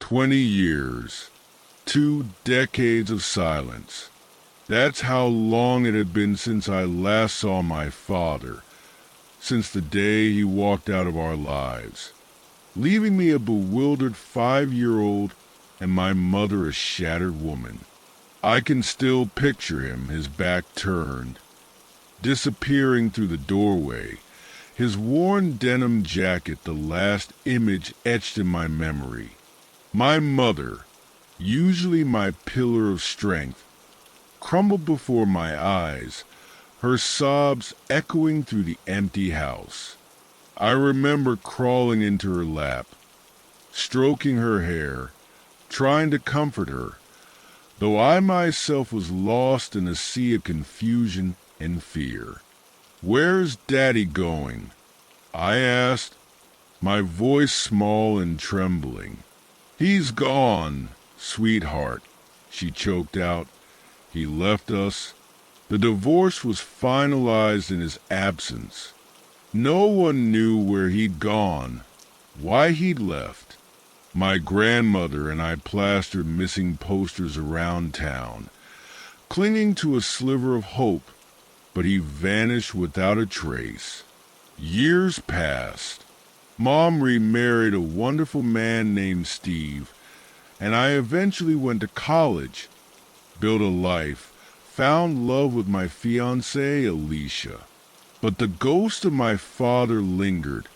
20 years. 2 decades of silence. That's how long it had been since I last saw my father, since the day he walked out of our lives, leaving me a bewildered 5-year-old and my mother a shattered woman. I can still picture him, his back turned, disappearing through the doorway, his worn denim jacket the last image etched in my memory. My mother, usually my pillar of strength, crumbled before my eyes, her sobs echoing through the empty house. I remember crawling into her lap, stroking her hair, trying to comfort her, though I myself was lost in a sea of confusion and fear. "Where's Daddy going?" I asked, my voice small and trembling. "He's gone, sweetheart," she choked out. "He left us." The divorce was finalized in his absence. No one knew where he'd gone, why he'd left. My grandmother and I plastered missing posters around town, clinging to a sliver of hope, but he vanished without a trace. Years passed. Mom remarried a wonderful man named Steve, and I eventually went to college, built a life, found love with my fiancée, Alicia. But the ghost of my father lingered,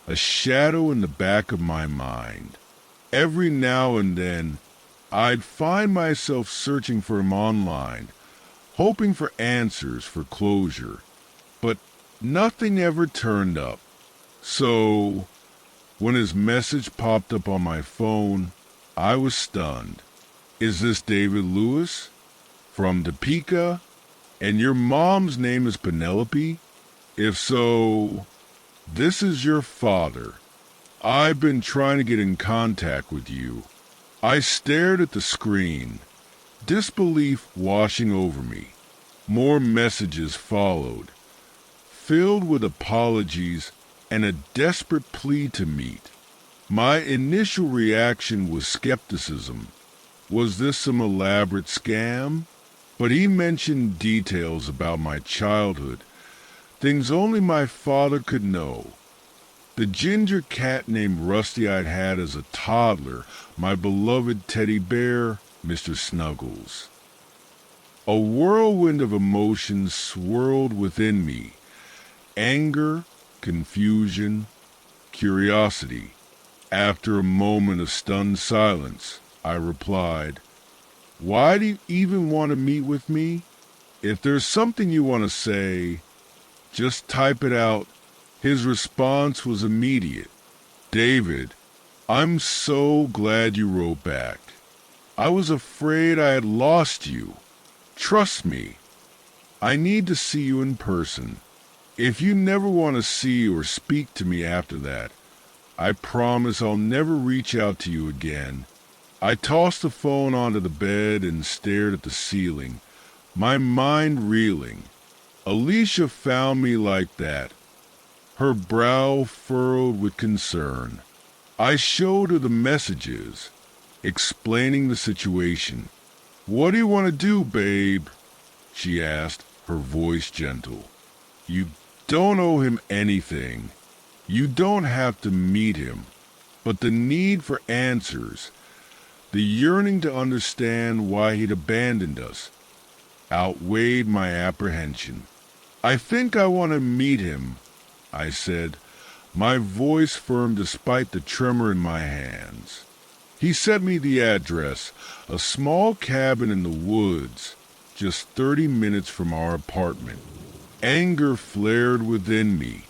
a shadow in the back of my mind. Every now and then, I'd find myself searching for him online, hoping for answers, for closure. But nothing ever turned up. So, when his message popped up on my phone, I was stunned. "Is this David Lewis? From Topeka? And your mom's name is Penelope? If so, this is your father. I've been trying to get in contact with you." I stared at the screen, disbelief washing over me. More messages followed, filled with apologies and a desperate plea to meet. My initial reaction was skepticism. Was this some elaborate scam? But he mentioned details about my childhood, things only my father could know. The ginger cat named Rusty I'd had as a toddler, my beloved teddy bear, Mr. Snuggles. A whirlwind of emotions swirled within me. Anger, confusion, curiosity. After a moment of stunned silence, I replied, "Why do you even want to meet with me? If there's something you want to say, just type it out." His response was immediate. "David, I'm so glad you wrote back. I was afraid I had lost you. Trust me, I need to see you in person. If you never want to see or speak to me after that, I promise I'll never reach out to you again." I tossed the phone onto the bed and stared at the ceiling, my mind reeling. Alicia found me like that, her brow furrowed with concern. I showed her the messages, explaining the situation. "What do you want to do, babe?" she asked, her voice gentle. "You don't owe him anything. You don't have to meet him. But the need for answers, the yearning to understand why he'd abandoned us, outweighed my apprehension. "I think I want to meet him," I said, my voice firm despite the tremor in my hands. He sent me the address, a small cabin in the woods, just 30 minutes from our apartment. Anger flared within me.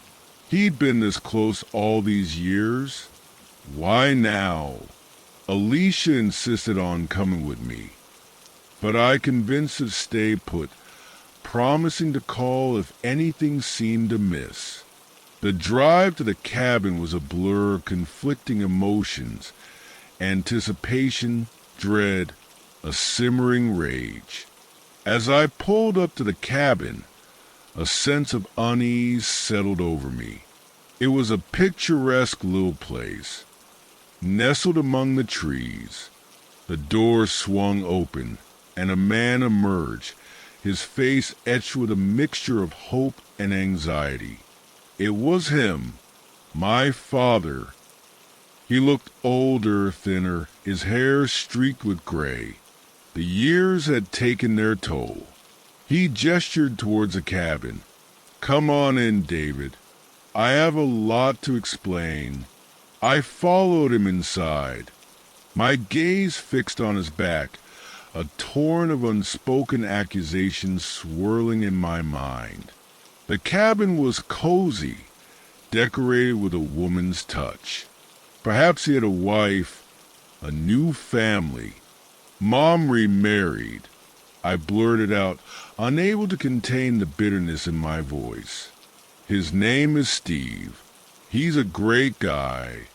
He'd been this close all these years. Why now? Alicia insisted on coming with me, but I convinced her to stay put, promising to call if anything seemed amiss. The drive to the cabin was a blur of conflicting emotions, anticipation, dread, a simmering rage. As I pulled up to the cabin, a sense of unease settled over me. It was a picturesque little place, nestled among the trees. The door swung open, and a man emerged, his face etched with a mixture of hope and anxiety. It was him, my father. He looked older, thinner, his hair streaked with gray. The years had taken their toll. He gestured towards a cabin. "Come on in, David. I have a lot to explain." I followed him inside, my gaze fixed on his back, a torrent of unspoken accusations swirling in my mind. The cabin was cozy, decorated with a woman's touch. Perhaps he had a wife, a new family. Mom remarried. I blurted out, unable to contain the bitterness in my voice. "His name is Steve. He's a great guy."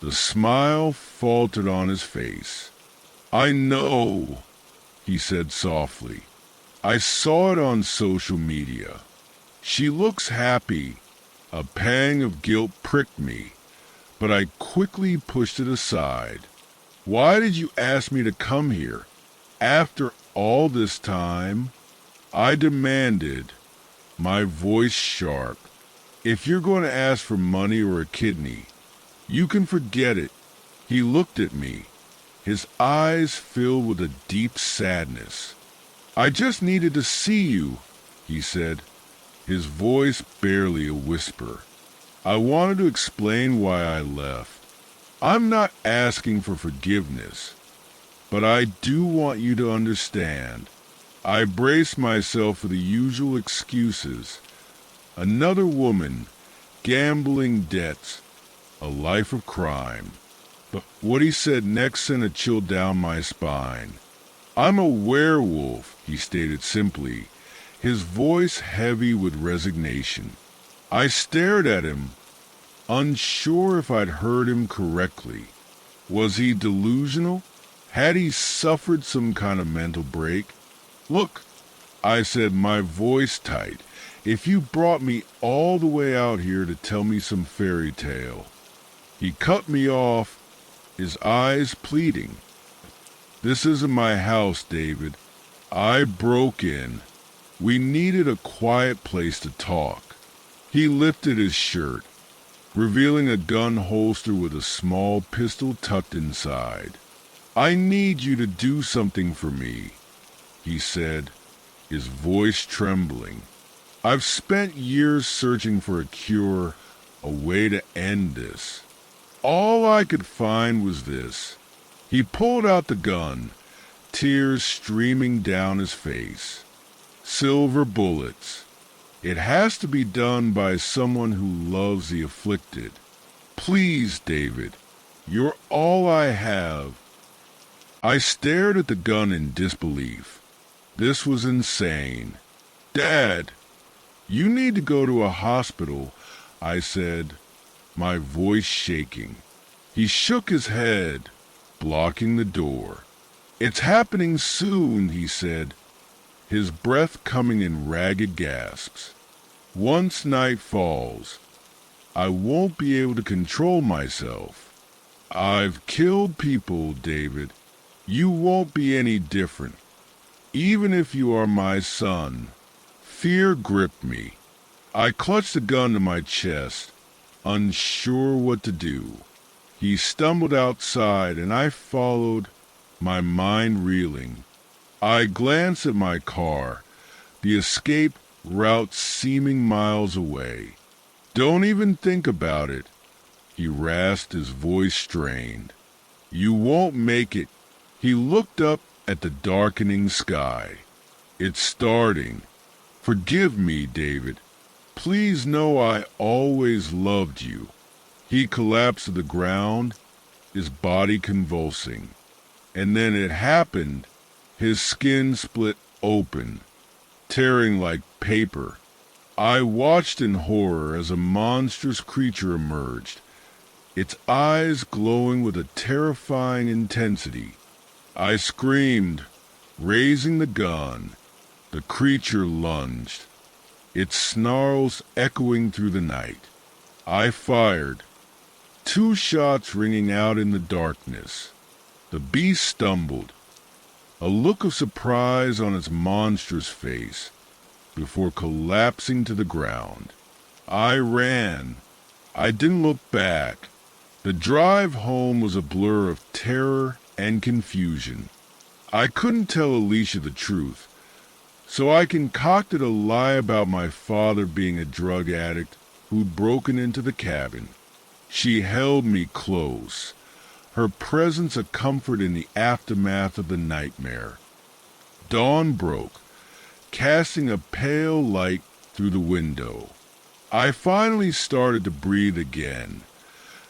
The smile faltered on his face. "I know," he said softly. "I saw it on social media. She looks happy." A pang of guilt pricked me, but I quickly pushed it aside. "Why did you ask me to come here? After all this time?" I demanded, my voice sharp. "If you're going to ask for money or a kidney, you can forget it." He looked at me, his eyes filled with a deep sadness. "I just needed to see you," he said, his voice barely a whisper. I wanted to explain why I left. "I'm not asking for forgiveness, but I do want you to understand." I braced myself for the usual excuses. Another woman, gambling debts, a life of crime. But what he said next sent a chill down my spine. "I'm a werewolf," he stated simply, his voice heavy with resignation. I stared at him, unsure if I'd heard him correctly. Was he delusional? Had he suffered some kind of mental break? "Look," I said, my voice tight, "if you brought me all the way out here to tell me some fairy tale." He cut me off, his eyes pleading. "This isn't my house, David. I broke in. We needed a quiet place to talk." He lifted his shirt, revealing a gun holster with a small pistol tucked inside. "I need you to do something for me," he said, his voice trembling. "I've spent years searching for a cure, a way to end this. All I could find was this." He pulled out the gun, tears streaming down his face. "Silver bullets. It has to be done by someone who loves the afflicted. Please, David, you're all I have." I stared at the gun in disbelief. This was insane. "Dad, you need to go to a hospital," I said, my voice shaking. He shook his head, blocking the door. "It's happening soon," he said, his breath coming in ragged gasps. "Once night falls, I won't be able to control myself. I've killed people, David. You won't be any different. Even if you are my son." Fear gripped me. I clutched the gun to my chest, unsure what to do. He stumbled outside, and I followed, my mind reeling. I glanced at my car, the escape route seeming miles away. "Don't even think about it," he rasped, his voice strained. "You won't make it." He looked up at the darkening sky. "It's starting. Forgive me, David. Please know I always loved you." He collapsed to the ground, his body convulsing. And then it happened. His skin split open, tearing like paper. I watched in horror as a monstrous creature emerged, its eyes glowing with a terrifying intensity. I screamed, raising the gun. The creature lunged, its snarls echoing through the night. I fired, 2 shots ringing out in the darkness. The beast stumbled, a look of surprise on its monstrous face, before collapsing to the ground. I ran. I didn't look back. The drive home was a blur of terror and confusion. I couldn't tell Alicia the truth, so I concocted a lie about my father being a drug addict who'd broken into the cabin. She held me close, her presence a comfort in the aftermath of the nightmare. Dawn broke, casting a pale light through the window. I finally started to breathe again,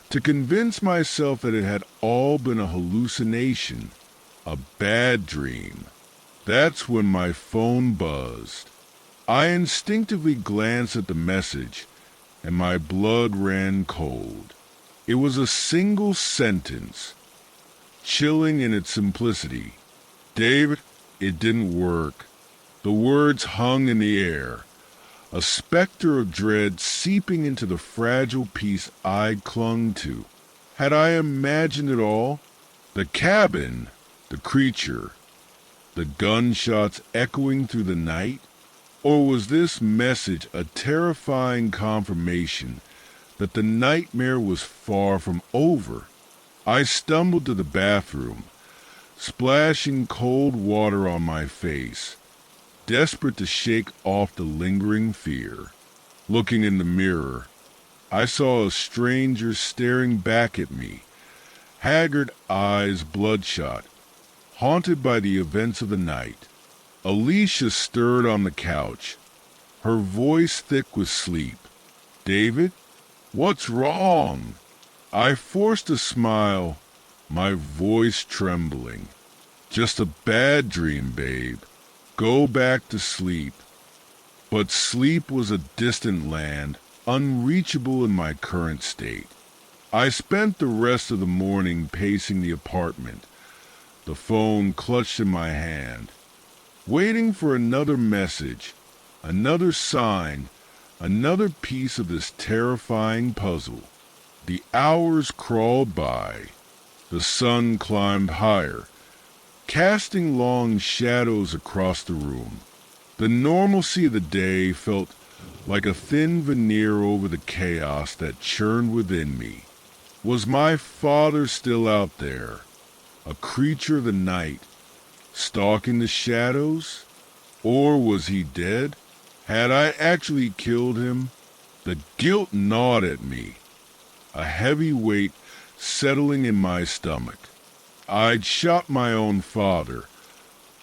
to convince myself that it had all been a hallucination, a bad dream. That's when my phone buzzed. I instinctively glanced at the message, and my blood ran cold. It was a single sentence, chilling in its simplicity. David, it didn't work. The words hung in the air, a specter of dread seeping into the fragile piece I'd clung to. Had I imagined it all? The cabin, the creature, the gunshots echoing through the night? Or was this message a terrifying confirmation that the nightmare was far from over? I stumbled to the bathroom, splashing cold water on my face, desperate to shake off the lingering fear. Looking in the mirror, I saw a stranger staring back at me, haggard eyes bloodshot, haunted by the events of the night. Alicia stirred on the couch, her voice thick with sleep. "David, what's wrong?" I forced a smile, my voice trembling. "Just a bad dream, babe. Go back to sleep." But sleep was a distant land, unreachable in my current state. I spent the rest of the morning pacing the apartment, the phone clutched in my hand, waiting for another message, another sign, another piece of this terrifying puzzle. The hours crawled by. The sun climbed higher, casting long shadows across the room. The normalcy of the day felt like a thin veneer over the chaos that churned within me. Was my father still out there, a creature of the night, stalking the shadows? Or was he dead? Had I actually killed him? The guilt gnawed at me, a heavy weight settling in my stomach. I'd shot my own father,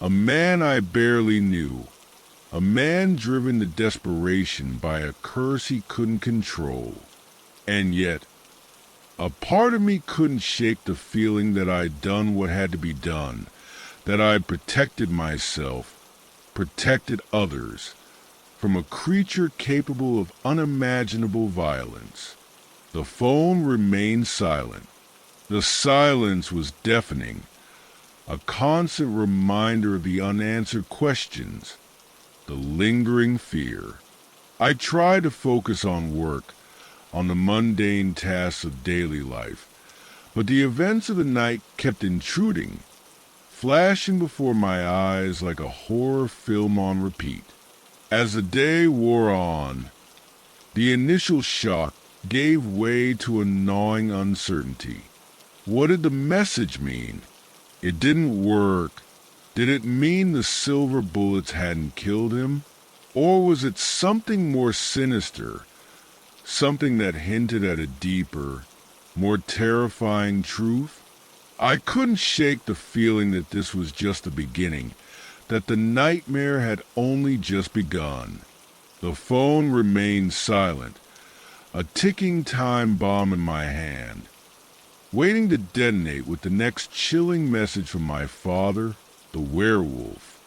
a man I barely knew, a man driven to desperation by a curse he couldn't control. And yet, a part of me couldn't shake the feeling that I'd done what had to be done, that I'd protected myself, protected others, from a creature capable of unimaginable violence. The phone remained silent. The silence was deafening, a constant reminder of the unanswered questions, the lingering fear. I tried to focus on work, on the mundane tasks of daily life, but the events of the night kept intruding, flashing before my eyes like a horror film on repeat. As the day wore on, the initial shock gave way to a gnawing uncertainty. What did the message mean? It didn't work. Did it mean the silver bullets hadn't killed him? Or was it something more sinister, something that hinted at a deeper, more terrifying truth? I couldn't shake the feeling that this was just the beginning, that the nightmare had only just begun. The phone remained silent, a ticking time bomb in my hand, waiting to detonate with the next chilling message from my father, the werewolf.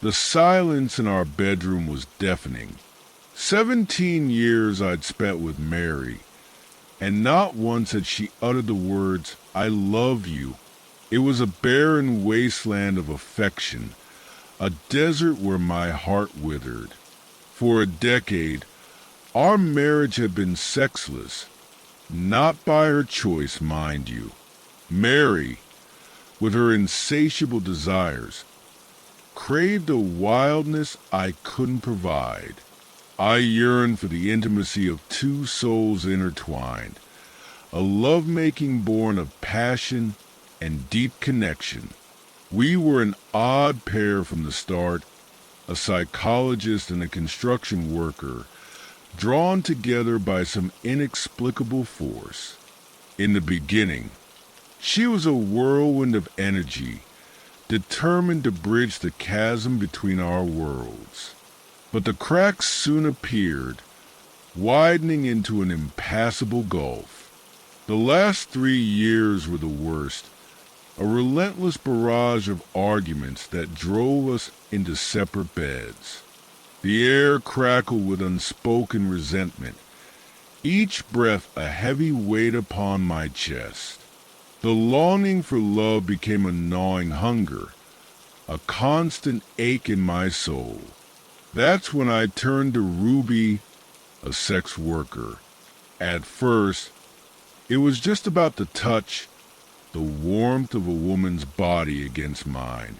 The silence in our bedroom was deafening. 17 years I'd spent with Mary, and not once had she uttered the words, "I love you." It was a barren wasteland of affection, a desert where my heart withered. For a decade, our marriage had been sexless, not by her choice, mind you. Mary, with her insatiable desires, craved a wildness I couldn't provide. I yearned for the intimacy of two souls intertwined, a lovemaking born of passion and deep connection. We were an odd pair from the start, a psychologist and a construction worker, drawn together by some inexplicable force. In the beginning, she was a whirlwind of energy, determined to bridge the chasm between our worlds. But the cracks soon appeared, widening into an impassable gulf. The last 3 years were the worst, a relentless barrage of arguments that drove us into separate beds. The air crackled with unspoken resentment, each breath a heavy weight upon my chest. The longing for love became a gnawing hunger, a constant ache in my soul. That's when I turned to Ruby, a sex worker. At first, it was just about the touch, the warmth of a woman's body against mine.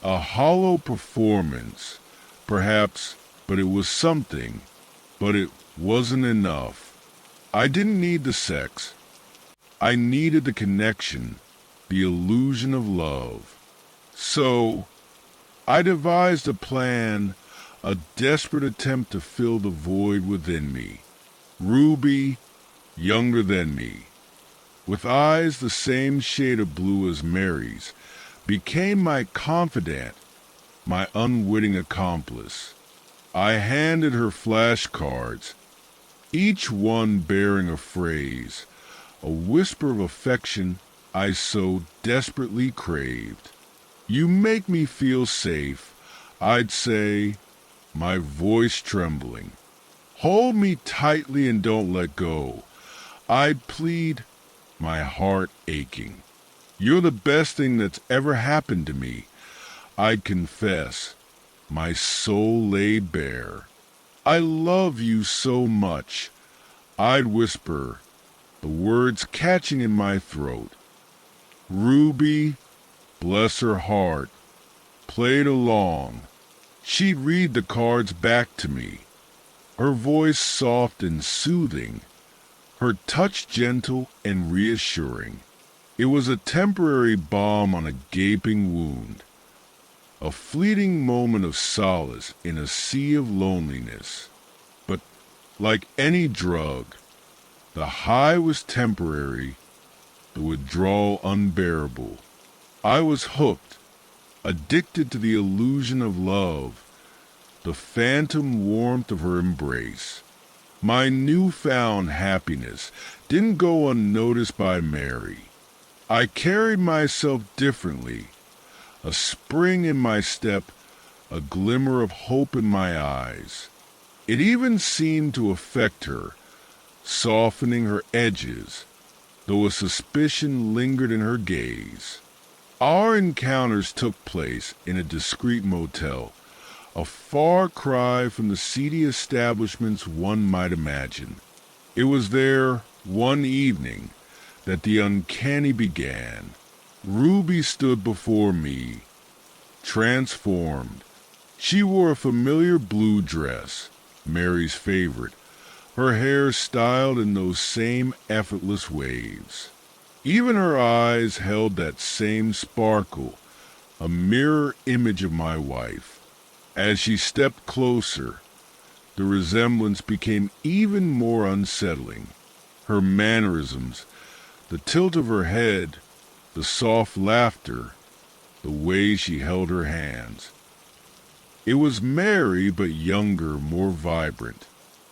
A hollow performance, perhaps, but it was something. But it wasn't enough. I didn't need the sex. I needed the connection, the illusion of love. So, I devised a plan, a desperate attempt to fill the void within me. Ruby, younger than me, with eyes the same shade of blue as Mary's, became my confidant, my unwitting accomplice. I handed her flashcards, each one bearing a phrase, a whisper of affection I so desperately craved. You make me feel safe, I'd say, my voice trembling. Hold me tightly and don't let go, I'd plead, my heart aching. You're the best thing that's ever happened to me, I'd confess, my soul laid bare. I love you so much, I'd whisper, the words catching in my throat. Ruby, bless her heart, played along. She'd read the cards back to me, her voice soft and soothing, her touch gentle and reassuring. It was a temporary balm on a gaping wound, a fleeting moment of solace in a sea of loneliness. But like any drug, the high was temporary, the withdrawal unbearable. I was hooked, addicted to the illusion of love, the phantom warmth of her embrace. My newfound happiness didn't go unnoticed by Mary. I carried myself differently, a spring in my step, a glimmer of hope in my eyes. It even seemed to affect her, softening her edges, though a suspicion lingered in her gaze. Our encounters took place in a discreet motel, a far cry from the seedy establishments one might imagine. It was there, one evening, that the uncanny began. Ruby stood before me, transformed. She wore a familiar blue dress, Mary's favorite, her hair styled in those same effortless waves. Even her eyes held that same sparkle, a mirror image of my wife. As she stepped closer, the resemblance became even more unsettling. Her mannerisms, the tilt of her head, the soft laughter, the way she held her hands. It was Mary, but younger, more vibrant.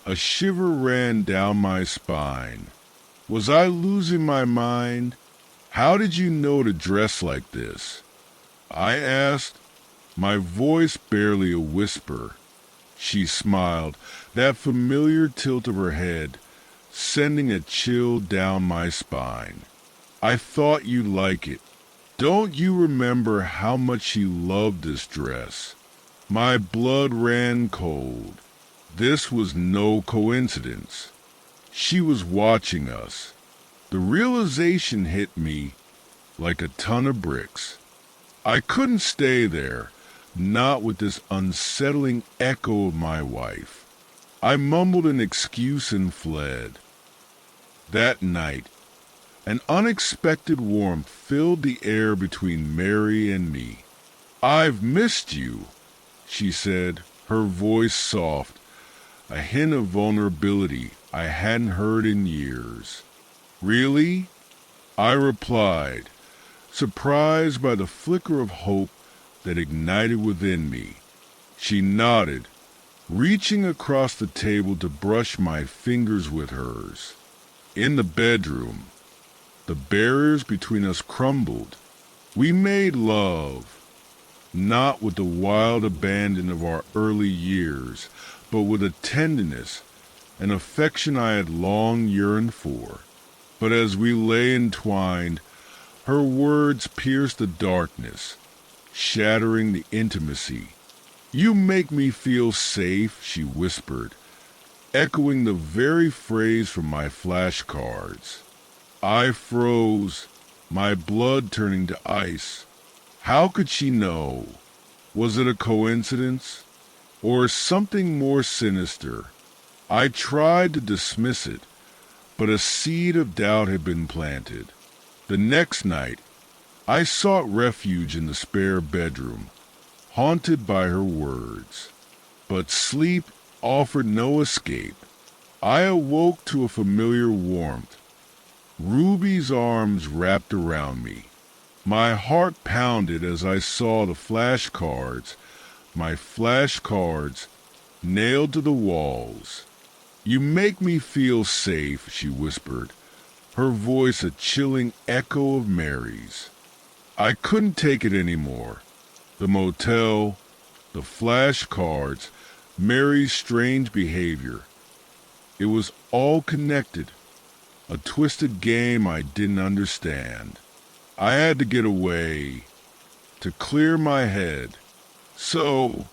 A shiver ran down my spine. Was I losing my mind? How did you know to dress like this? I asked, my voice barely a whisper. She smiled, that familiar tilt of her head, sending a chill down my spine. I thought you'd like it. Don't you remember how much she loved this dress? My blood ran cold. This was no coincidence. She was watching us. The realization hit me like a ton of bricks. I couldn't stay there, not with this unsettling echo of my wife. I mumbled an excuse and fled. That night, an unexpected warmth filled the air between Mary and me. "I've missed you," she said, her voice soft, a hint of vulnerability I hadn't heard in years. "Really?" I replied, surprised by the flicker of hope that ignited within me. She nodded, reaching across the table to brush my fingers with hers. In the bedroom, the barriers between us crumbled. We made love, not with the wild abandon of our early years, but with a tenderness and affection I had long yearned for. But as we lay entwined, her words pierced the darkness, shattering the intimacy. "You make me feel safe," she whispered, echoing the very phrase from my flashcards. I froze, my blood turning to ice. How could she know? Was it a coincidence? Or something more sinister? I tried to dismiss it, but a seed of doubt had been planted. The next night, I sought refuge in the spare bedroom, haunted by her words. But sleep offered no escape. I awoke to a familiar warmth. Ruby's arms wrapped around me. My heart pounded as I saw the my flashcards, nailed to the walls. "You make me feel safe," she whispered, her voice a chilling echo of Mary's. I couldn't take it anymore. The motel, the flashcards, Mary's strange behavior. It was all connected, a twisted game I didn't understand. I had to get away, to clear my head. So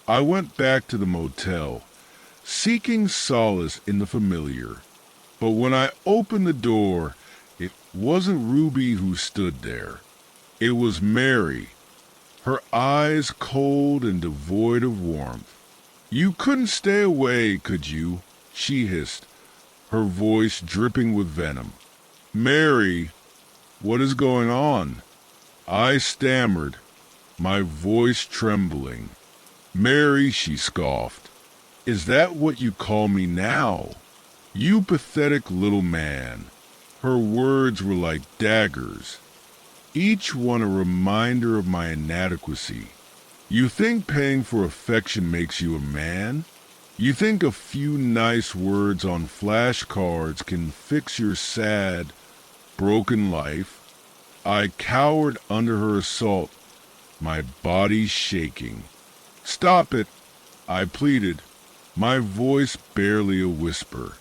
I went back to the motel, seeking solace in the familiar. But when I opened the door, it wasn't Ruby who stood there. It was Mary, her eyes cold and devoid of warmth. "You couldn't stay away, could you?" she hissed, her voice dripping with venom. "Mary, what is going on?" I stammered, my voice trembling. "Mary," she scoffed, "is that what you call me now? You pathetic little man." Her words were like daggers, each one a reminder of my inadequacy. "You think paying for affection makes you a man? You think a few nice words on flashcards can fix your sad, broken life?" I cowered under her assault, my body shaking. "Stop it," I pleaded, my voice barely a whisper.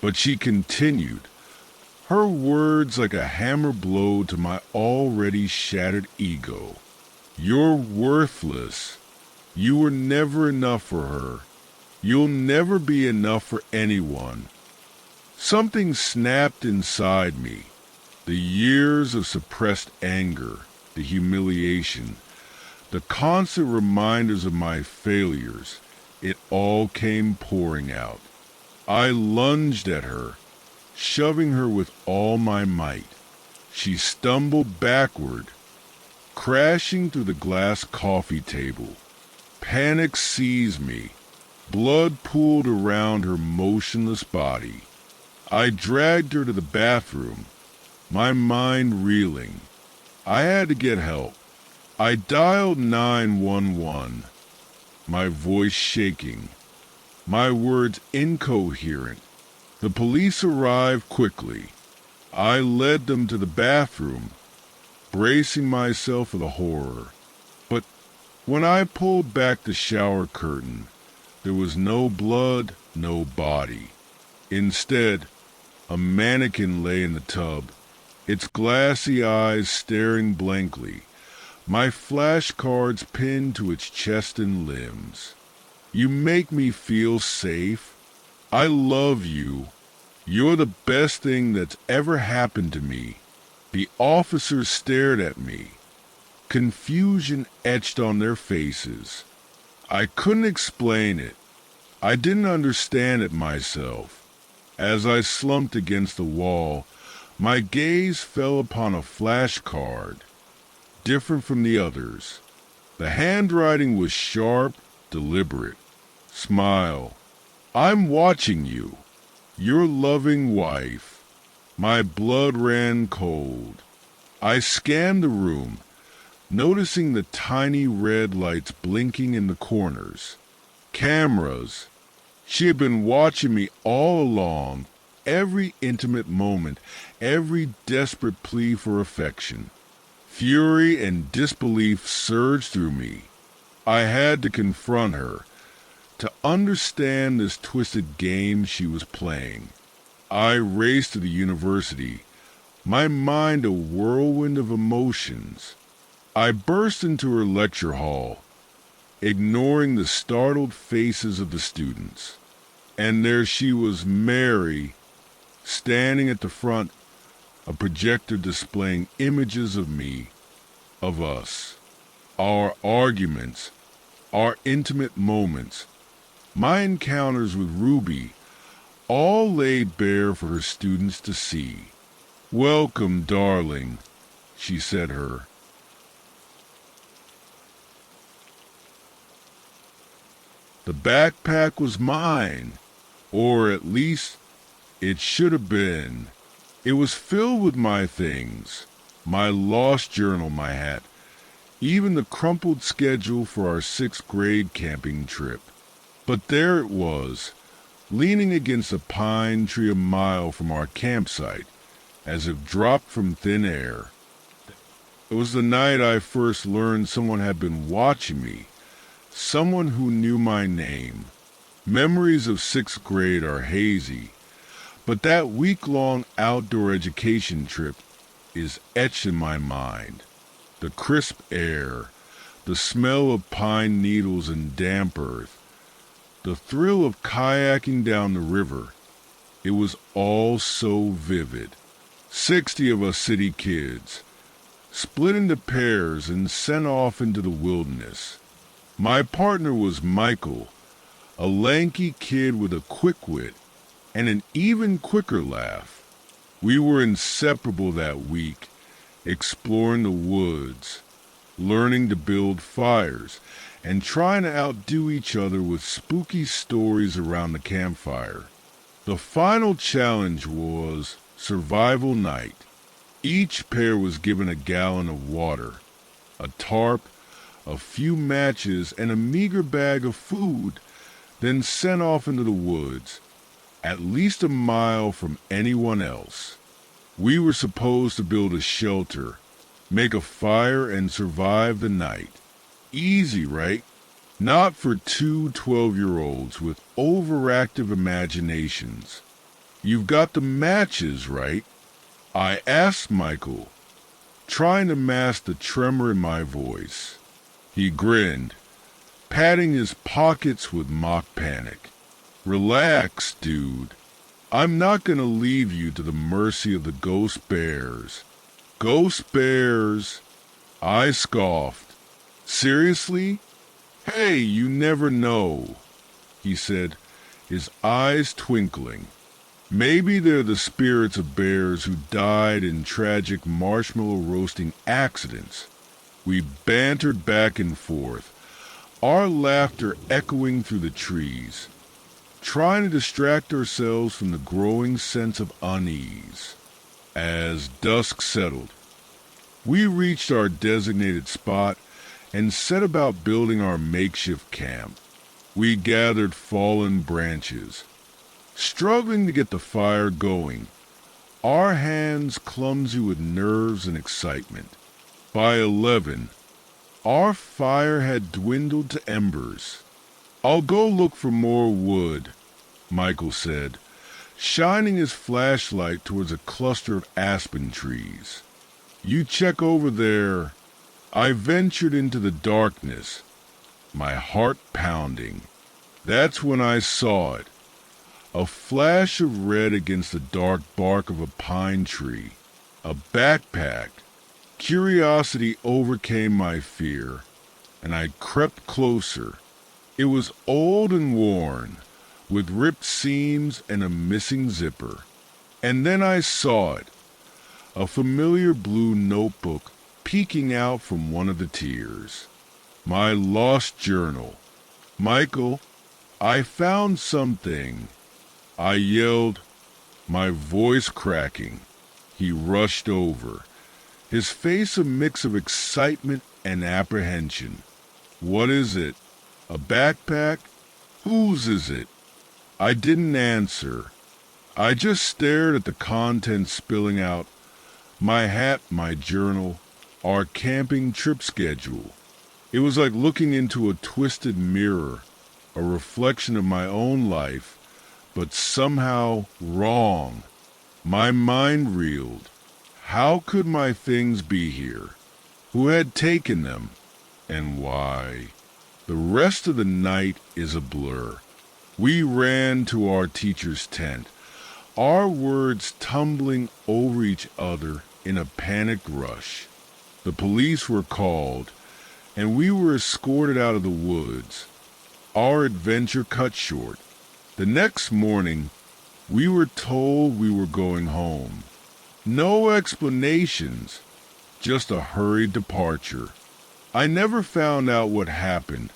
But she continued, her words like a hammer blow to my already shattered ego. "You're worthless. You were never enough for her. You'll never be enough for anyone." Something snapped inside me. The years of suppressed anger, the humiliation, the constant reminders of my failures, it all came pouring out. I lunged at her, shoving her with all my might. She stumbled backward, crashing through the glass coffee table. Panic seized me. Blood pooled around her motionless body. I dragged her to the bathroom, my mind reeling. I had to get help. I dialed 911, my voice shaking, my words incoherent. The police arrived quickly. I led them to the bathroom, bracing myself for the horror. But when I pulled back the shower curtain, there was no blood, no body. Instead, a mannequin lay in the tub, its glassy eyes staring blankly, my flashcards pinned to its chest and limbs. You make me feel safe. I love you. You're the best thing that's ever happened to me." The officers stared at me, confusion etched on their faces. I couldn't explain it. I didn't understand it myself. As I slumped against the wall, my gaze fell upon a flashcard, different from the others. The handwriting was sharp, deliberate. "Smile. I'm watching you. Your loving wife." My blood ran cold. I scanned the room, noticing the tiny red lights blinking in the corners. Cameras. She had been watching me all along, every intimate moment, every desperate plea for affection. Fury and disbelief surged through me. I had to confront her, to understand this twisted game she was playing. I raced to the university, my mind a whirlwind of emotions. I burst into her lecture hall, ignoring the startled faces of the students. And there she was, Mary, standing at the front, a projector displaying images of me, of us, our arguments, our intimate moments, my encounters with Ruby, all laid bare for her students to see. "Welcome, darling," she said her. The backpack was mine, or at least it should have been. It was filled with my things, my lost journal, my hat, even the crumpled schedule for our 6th grade camping trip. But there it was, leaning against a pine tree a mile from our campsite, as if dropped from thin air. It was the night I first learned someone had been watching me, someone who knew my name. Memories of 6th grade are hazy, but that week-long outdoor education trip is etched in my mind. The crisp air, the smell of pine needles and damp earth, the thrill of kayaking down the river. It was all so vivid. 60 of us city kids, split into pairs and sent off into the wilderness. My partner was Michael, a lanky kid with a quick wit and an even quicker laugh. We were inseparable that week, exploring the woods, learning to build fires, and trying to outdo each other with spooky stories around the campfire. The final challenge was survival night. Each pair was given a gallon of water, a tarp, a few matches, and a meager bag of food, then sent off into the woods, at least a mile from anyone else. We were supposed to build a shelter, make a fire, and survive the night. Easy, right? Not for two 12-year-olds with overactive imaginations. "You've got the matches, right?" I asked Michael, trying to mask the tremor in my voice. He grinned, patting his pockets with mock panic. "Relax, dude. I'm not going to leave you to the mercy of the ghost bears." "Ghost bears?" I scoffed. "Seriously? Hey, you never know," he said, his eyes twinkling. "Maybe they're the spirits of bears who died in tragic marshmallow roasting accidents." We bantered back and forth, our laughter echoing through the trees, trying to distract ourselves from the growing sense of unease. As dusk settled, we reached our designated spot and set about building our makeshift camp. We gathered fallen branches, struggling to get the fire going, our hands clumsy with nerves and excitement. By 11, our fire had dwindled to embers. "I'll go look for more wood," Michael said, shining his flashlight towards a cluster of aspen trees. "You check over there." I ventured into the darkness, my heart pounding. That's when I saw it. A flash of red against the dark bark of a pine tree. A backpack. Curiosity overcame my fear, and I crept closer. It was old and worn, with ripped seams and a missing zipper. And then I saw it. A familiar blue notebook peeking out from one of the tiers. My lost journal. "Michael, I found something," I yelled, my voice cracking. He rushed over, his face a mix of excitement and apprehension. "What is it? A backpack? Whose is it?" I didn't answer. I just stared at the contents spilling out. My hat, my journal, our camping trip schedule. It was like looking into a twisted mirror, a reflection of my own life, but somehow wrong. My mind reeled. How could my things be here? Who had taken them? And why? The rest of the night is a blur. We ran to our teacher's tent, our words tumbling over each other in a panicked rush. The police were called, and we were escorted out of the woods. Our adventure cut short. The next morning, we were told we were going home. No explanations, just a hurried departure. I never found out what happened,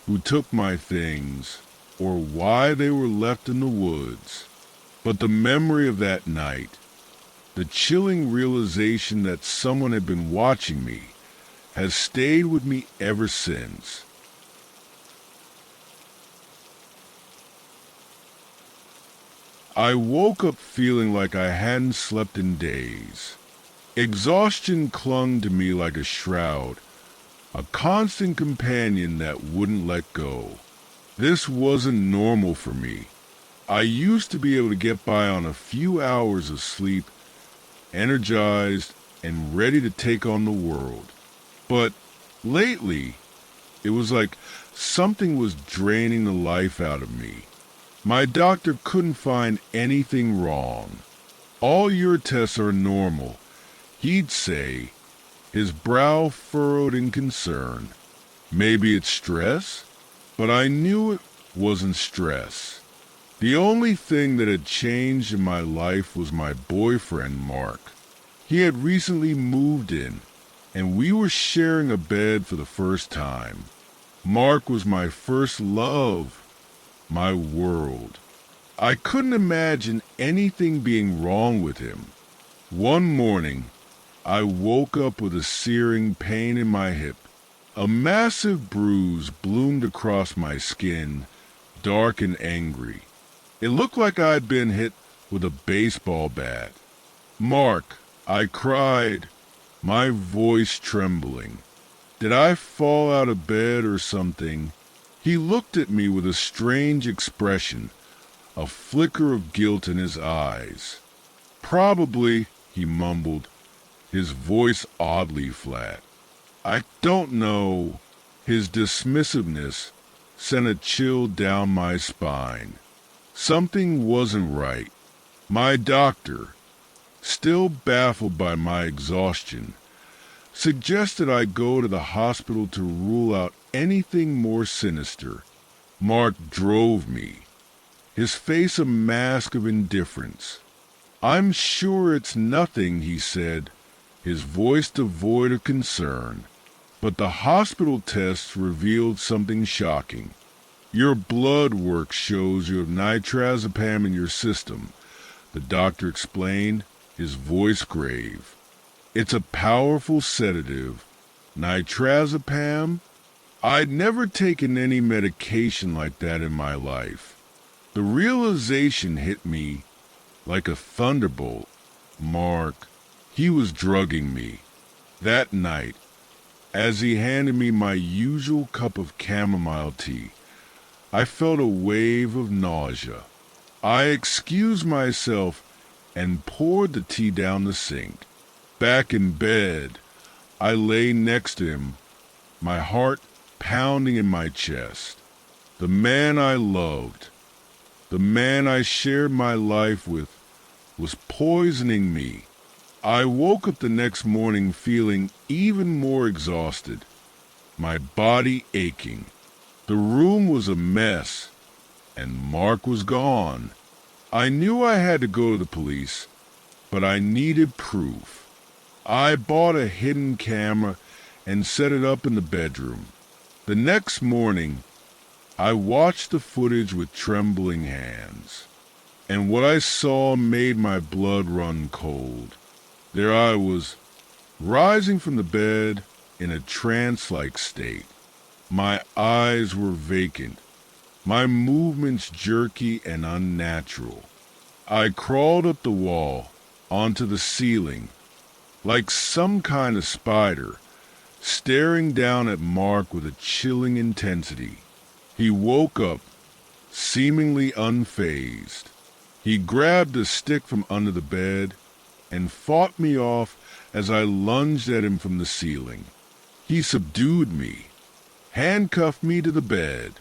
who took my things, or why they were left in the woods. But the memory of that night, the chilling realization that someone had been watching me, has stayed with me ever since. I woke up feeling like I hadn't slept in days. Exhaustion clung to me like a shroud, a constant companion that wouldn't let go. This wasn't normal for me. I used to be able to get by on a few hours of sleep, energized and ready to take on the world. But lately, it was like something was draining the life out of me. My doctor couldn't find anything wrong. "All your tests are normal," he'd say, his brow furrowed in concern. Maybe it's stress? But I knew it wasn't stress. The only thing that had changed in my life was my boyfriend, Mark. He had recently moved in, and we were sharing a bed for the first time. Mark was my first love, my world. I couldn't imagine anything being wrong with him. One morning, I woke up with a searing pain in my hip. A massive bruise bloomed across my skin, dark and angry. It looked like I'd been hit with a baseball bat. "Mark," I cried, my voice trembling. Did I fall out of bed or something? He looked at me with a strange expression, a flicker of guilt in his eyes. "Probably," he mumbled, his voice oddly flat. "I don't know." His dismissiveness sent a chill down my spine. Something wasn't right. My doctor, still baffled by my exhaustion, suggested I go to the hospital to rule out anything more sinister. Mark drove me, his face a mask of indifference. "I'm sure it's nothing," he said, his voice devoid of concern. But the hospital tests revealed something shocking. "Your blood work shows you have nitrazepam in your system," the doctor explained, his voice grave. "It's a powerful sedative. Nitrazepam? I'd never taken any medication like that in my life." The realization hit me like a thunderbolt. Mark, he was drugging me. That night, as he handed me my usual cup of chamomile tea, I felt a wave of nausea. I excused myself and poured the tea down the sink. Back in bed, I lay next to him, my heart pounding in my chest. The man I loved, the man I shared my life with, was poisoning me. I woke up the next morning feeling even more exhausted, my body aching. The room was a mess, and Mark was gone. I knew I had to go to the police, but I needed proof. I bought a hidden camera and set it up in the bedroom. The next morning, I watched the footage with trembling hands, and what I saw made my blood run cold. There I was, rising from the bed in a trance-like state. My eyes were vacant, my movements jerky and unnatural. I crawled up the wall, onto the ceiling, like some kind of spider, staring down at Mark with a chilling intensity. He woke up, seemingly unfazed. He grabbed a stick from under the bed and fought me off as I lunged at him from the ceiling. He subdued me, handcuffed me to the bed.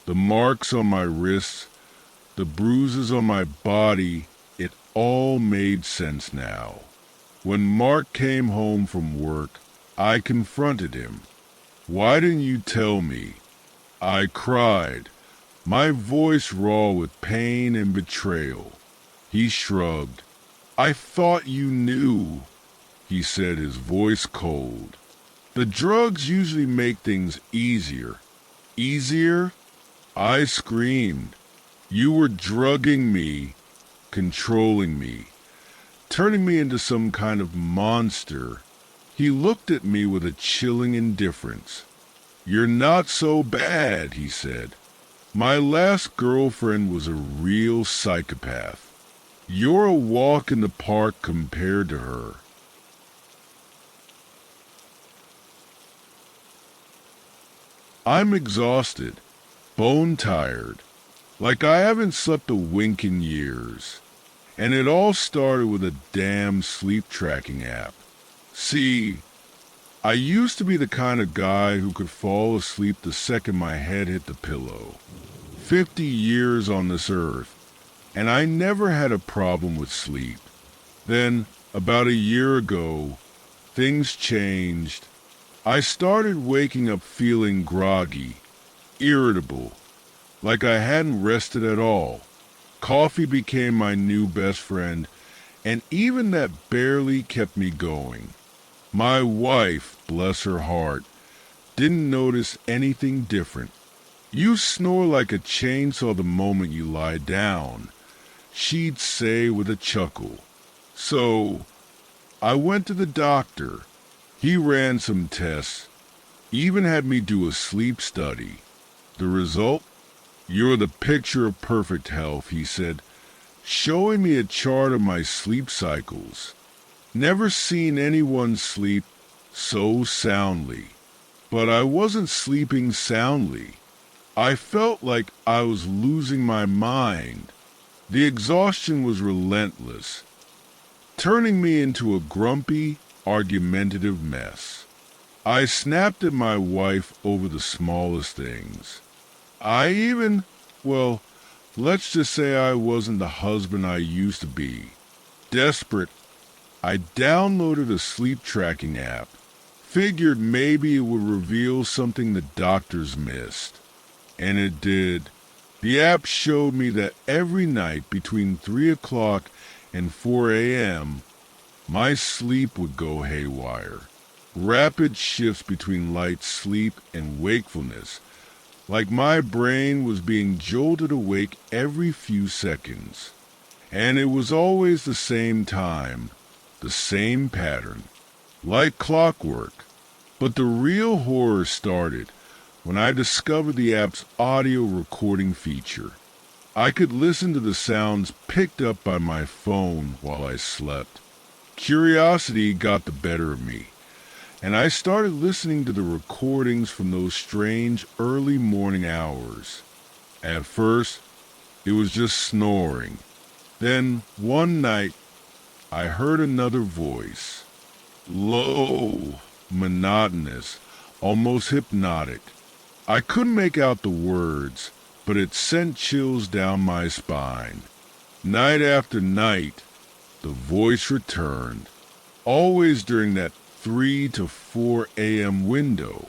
The marks on my wrists, the bruises on my body, it all made sense now. When Mark came home from work, I confronted him. "Why didn't you tell me?" I cried, my voice raw with pain and betrayal. He shrugged. "I thought you knew," he said, his voice cold. "The drugs usually make things easier." "Easier?" I screamed. "You were drugging me, controlling me, turning me into some kind of monster." He looked at me with a chilling indifference. "You're not so bad," he said. "My last girlfriend was a real psychopath. You're a walk in the park compared to her." I'm exhausted, bone-tired, like I haven't slept a wink in years. And it all started with a damn sleep tracking app. See, I used to be the kind of guy who could fall asleep the second my head hit the pillow. 50 years on this earth, and I never had a problem with sleep. Then, about a year ago, things changed. I started waking up feeling groggy, irritable, like I hadn't rested at all. Coffee became my new best friend, and even that barely kept me going. My wife, bless her heart, didn't notice anything different. "You snore like a chainsaw the moment you lie down," she'd say with a chuckle. So, I went to the doctor. He ran some tests, even had me do a sleep study. The result? "You're the picture of perfect health," he said, showing me a chart of my sleep cycles. Never seen anyone sleep so soundly. But I wasn't sleeping soundly. I felt like I was losing my mind. The exhaustion was relentless, turning me into a grumpy, argumentative mess. I snapped at my wife over the smallest things. Well, let's just say I wasn't the husband I used to be. Desperate, I downloaded a sleep tracking app. Figured maybe it would reveal something the doctors missed. And it did. The app showed me that every night between 3 o'clock and 4 a.m., my sleep would go haywire. Rapid shifts between light sleep and wakefulness, like my brain was being jolted awake every few seconds. And it was always the same time, the same pattern, like clockwork. But the real horror started when I discovered the app's audio recording feature. I could listen to the sounds picked up by my phone while I slept. Curiosity got the better of me, and I started listening to the recordings from those strange early morning hours. At first, it was just snoring. Then, one night, I heard another voice. Low, monotonous, almost hypnotic. I couldn't make out the words, but it sent chills down my spine. Night after night, the voice returned, always during that 3 to 4 a.m. window.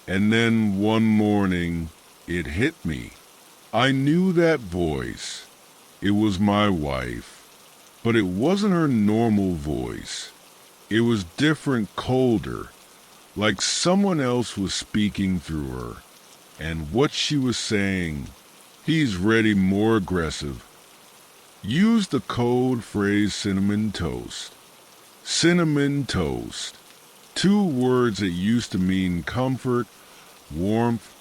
And then one morning, it hit me. I knew that voice. It was my wife. But it wasn't her normal voice. It was different, colder, like someone else was speaking through her. And what she was saying, he's ready, more aggressive. Use the code phrase cinnamon toast. Cinnamon toast. 2 words that used to mean comfort, warmth,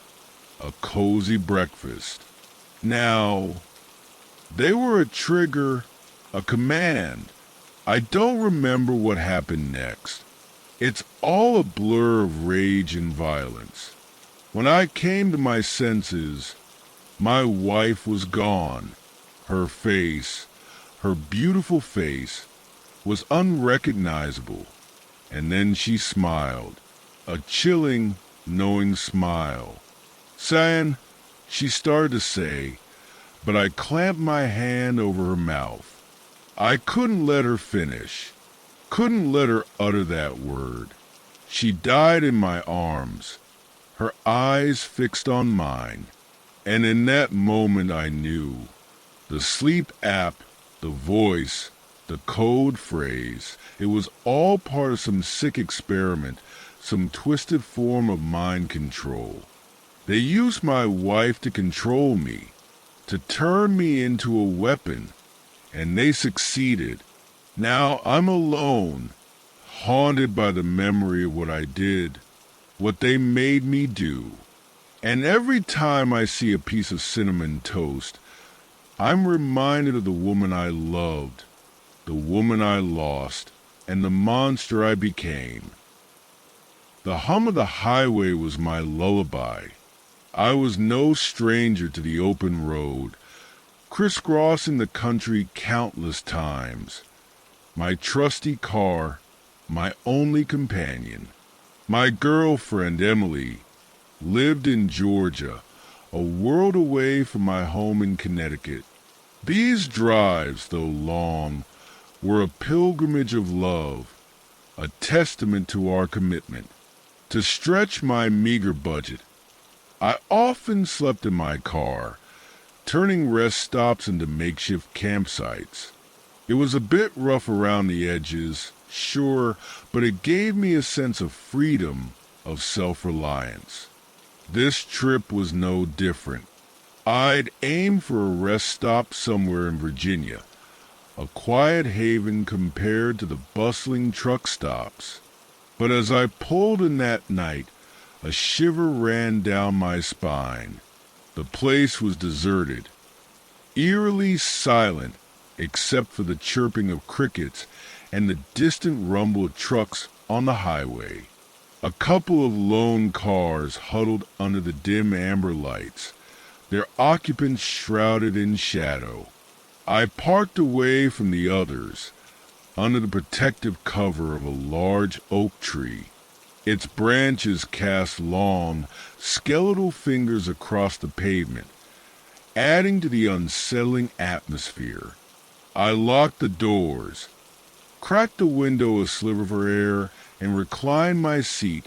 a cozy breakfast. Now, they were a trigger, a command. I don't remember what happened next. It's all a blur of rage and violence. When I came to my senses, my wife was gone. Her face, her beautiful face, was unrecognizable. And then she smiled, a chilling, knowing smile. San, she started to say, but I clamped my hand over her mouth. I couldn't let her finish, couldn't let her utter that word. She died in my arms, her eyes fixed on mine, and in that moment I knew. The sleep app, the voice, the code phrase, it was all part of some sick experiment, some twisted form of mind control. They used my wife to control me, to turn me into a weapon, and they succeeded. Now I'm alone, haunted by the memory of what I did, what they made me do. And every time I see a piece of cinnamon toast, I'm reminded of the woman I loved, the woman I lost, and the monster I became. The hum of the highway was my lullaby. I was no stranger to the open road, crisscrossing the country countless times. My trusty car, my only companion. My girlfriend, Emily, lived in Georgia, a world away from my home in Connecticut. These drives, though long, were a pilgrimage of love, a testament to our commitment. To stretch my meager budget, I often slept in my car, turning rest stops into makeshift campsites. It was a bit rough around the edges, sure, but it gave me a sense of freedom, of self-reliance. This trip was no different. I'd aimed for a rest stop somewhere in Virginia, a quiet haven compared to the bustling truck stops. But as I pulled in that night, a shiver ran down my spine. The place was deserted, eerily silent except for the chirping of crickets and the distant rumble of trucks on the highway. A couple of lone cars huddled under the dim amber lights, their occupants shrouded in shadow. I parked away from the others, under the protective cover of a large oak tree. Its branches cast long, skeletal fingers across the pavement, adding to the unsettling atmosphere. I locked the doors, cracked the window a sliver for air, and reclined my seat,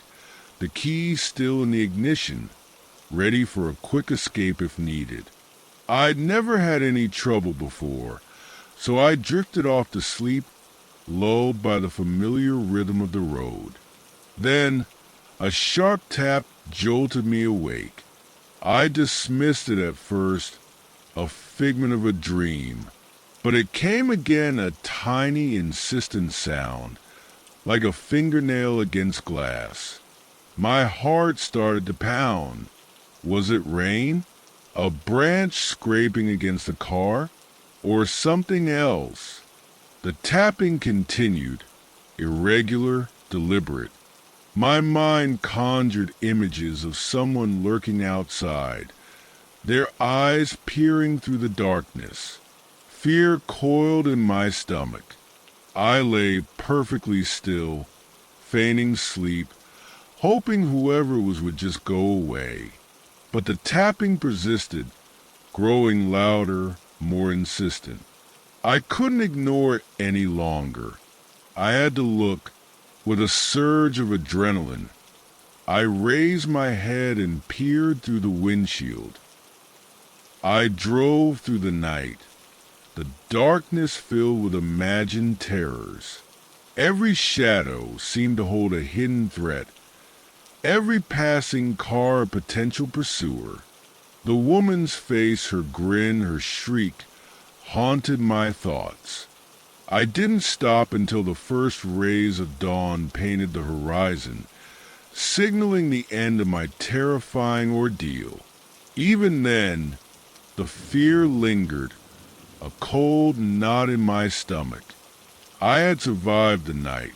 the key still in the ignition, ready for a quick escape if needed. I'd never had any trouble before, so I drifted off to sleep, lulled by the familiar rhythm of the road. Then, a sharp tap jolted me awake. I dismissed it at first, a figment of a dream, but it came again, a tiny, insistent sound, like a fingernail against glass. My heart started to pound. Was it rain? A branch scraping against the car? Or something else? The tapping continued, irregular, deliberate. My mind conjured images of someone lurking outside, their eyes peering through the darkness. Fear coiled in my stomach. I lay perfectly still, feigning sleep, hoping whoever was would just go away. But the tapping persisted, growing louder, more insistent. I couldn't ignore it any longer. I had to look. With a surge of adrenaline, I raised my head and peered through the windshield. I drove through the night, the darkness filled with imagined terrors. Every shadow seemed to hold a hidden threat, every passing car a potential pursuer. The woman's face, her grin, her shriek, haunted my thoughts. I didn't stop until the first rays of dawn painted the horizon, signaling the end of my terrifying ordeal. Even then, the fear lingered, a cold knot in my stomach. I had survived the night,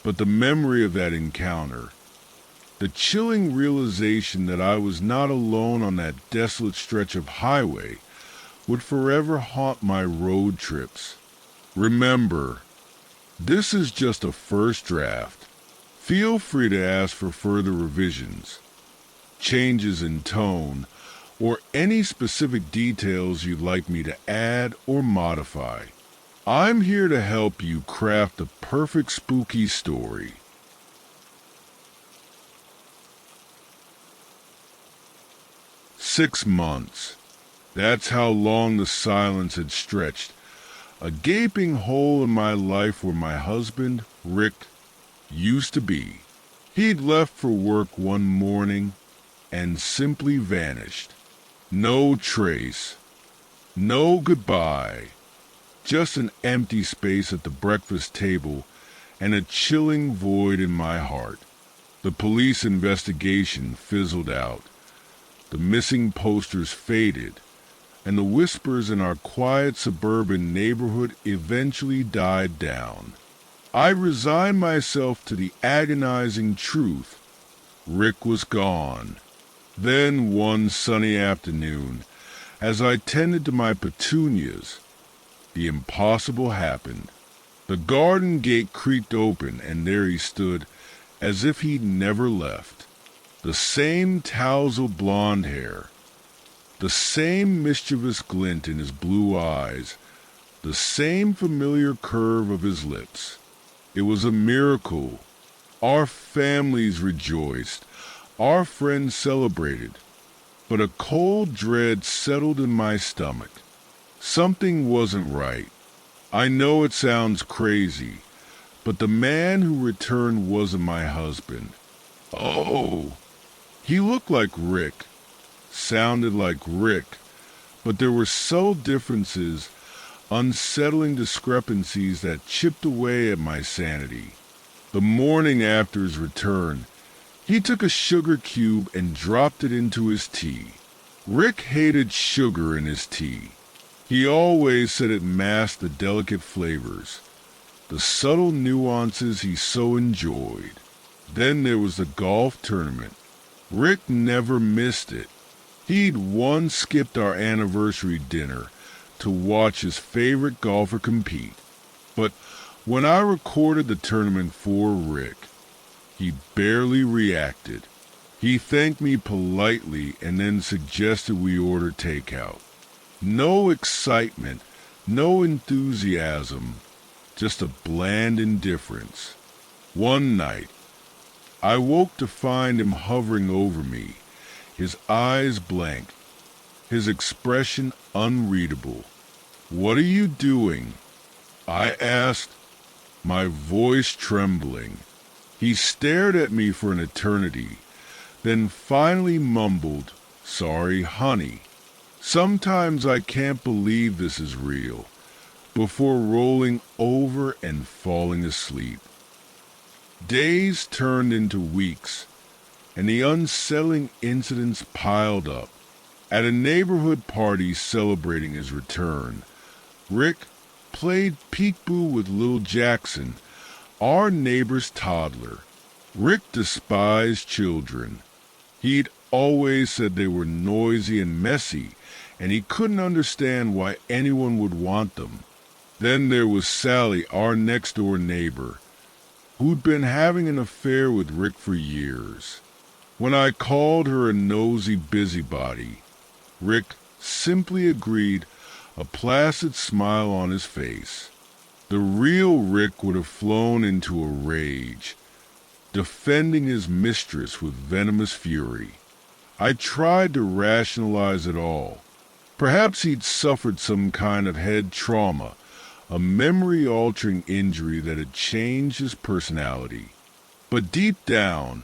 but the memory of that encounter, the chilling realization that I was not alone on that desolate stretch of highway, would forever haunt my road trips. Remember, this is just a first draft. Feel free to ask for further revisions, changes in tone, or any specific details you'd like me to add or modify. I'm here to help you craft the perfect spooky story. "6 months. That's how long the silence had stretched. A gaping hole in my life where my husband, Rick, used to be. He'd left for work one morning and simply vanished. No trace. No goodbye. Just an empty space at the breakfast table and a chilling void in my heart. The police investigation fizzled out. The missing posters faded, and the whispers in our quiet suburban neighborhood eventually died down. I resigned myself to the agonizing truth. Rick was gone. Then one sunny afternoon, as I tended to my petunias, the impossible happened. The garden gate creaked open, and there he stood, as if he'd never left. The same tousled blonde hair, the same mischievous glint in his blue eyes, the same familiar curve of his lips. It was a miracle. Our families rejoiced. Our friends celebrated. But a cold dread settled in my stomach. Something wasn't right. I know it sounds crazy, but the man who returned wasn't my husband. Oh, he looked like Rick, sounded like Rick, but there were subtle differences, unsettling discrepancies that chipped away at my sanity. The morning after his return, he took a sugar cube and dropped it into his tea. Rick hated sugar in his tea. He always said it masked the delicate flavors, the subtle nuances he so enjoyed. Then there was the golf tournament. Rick never missed it. He'd once skipped our anniversary dinner to watch his favorite golfer compete. But when I recorded the tournament for Rick, he barely reacted. He thanked me politely and then suggested we order takeout. No excitement, no enthusiasm, just a bland indifference. One night, I woke to find him hovering over me, his eyes blank, his expression unreadable. "What are you doing?" I asked, my voice trembling. He stared at me for an eternity, then finally mumbled, "Sorry, honey. Sometimes I can't believe this is real," before rolling over and falling asleep. Days turned into weeks, and the unsettling incidents piled up. At a neighborhood party celebrating his return, Rick played peekaboo with little Jackson, our neighbor's toddler. Rick despised children. He'd always said they were noisy and messy, and he couldn't understand why anyone would want them. Then there was Sally, our next-door neighbor, who'd been having an affair with Rick for years. When I called her a nosy busybody, Rick simply agreed, a placid smile on his face. The real Rick would have flown into a rage, defending his mistress with venomous fury. I tried to rationalize it all. Perhaps he'd suffered some kind of head trauma, a memory-altering injury that had changed his personality. But deep down,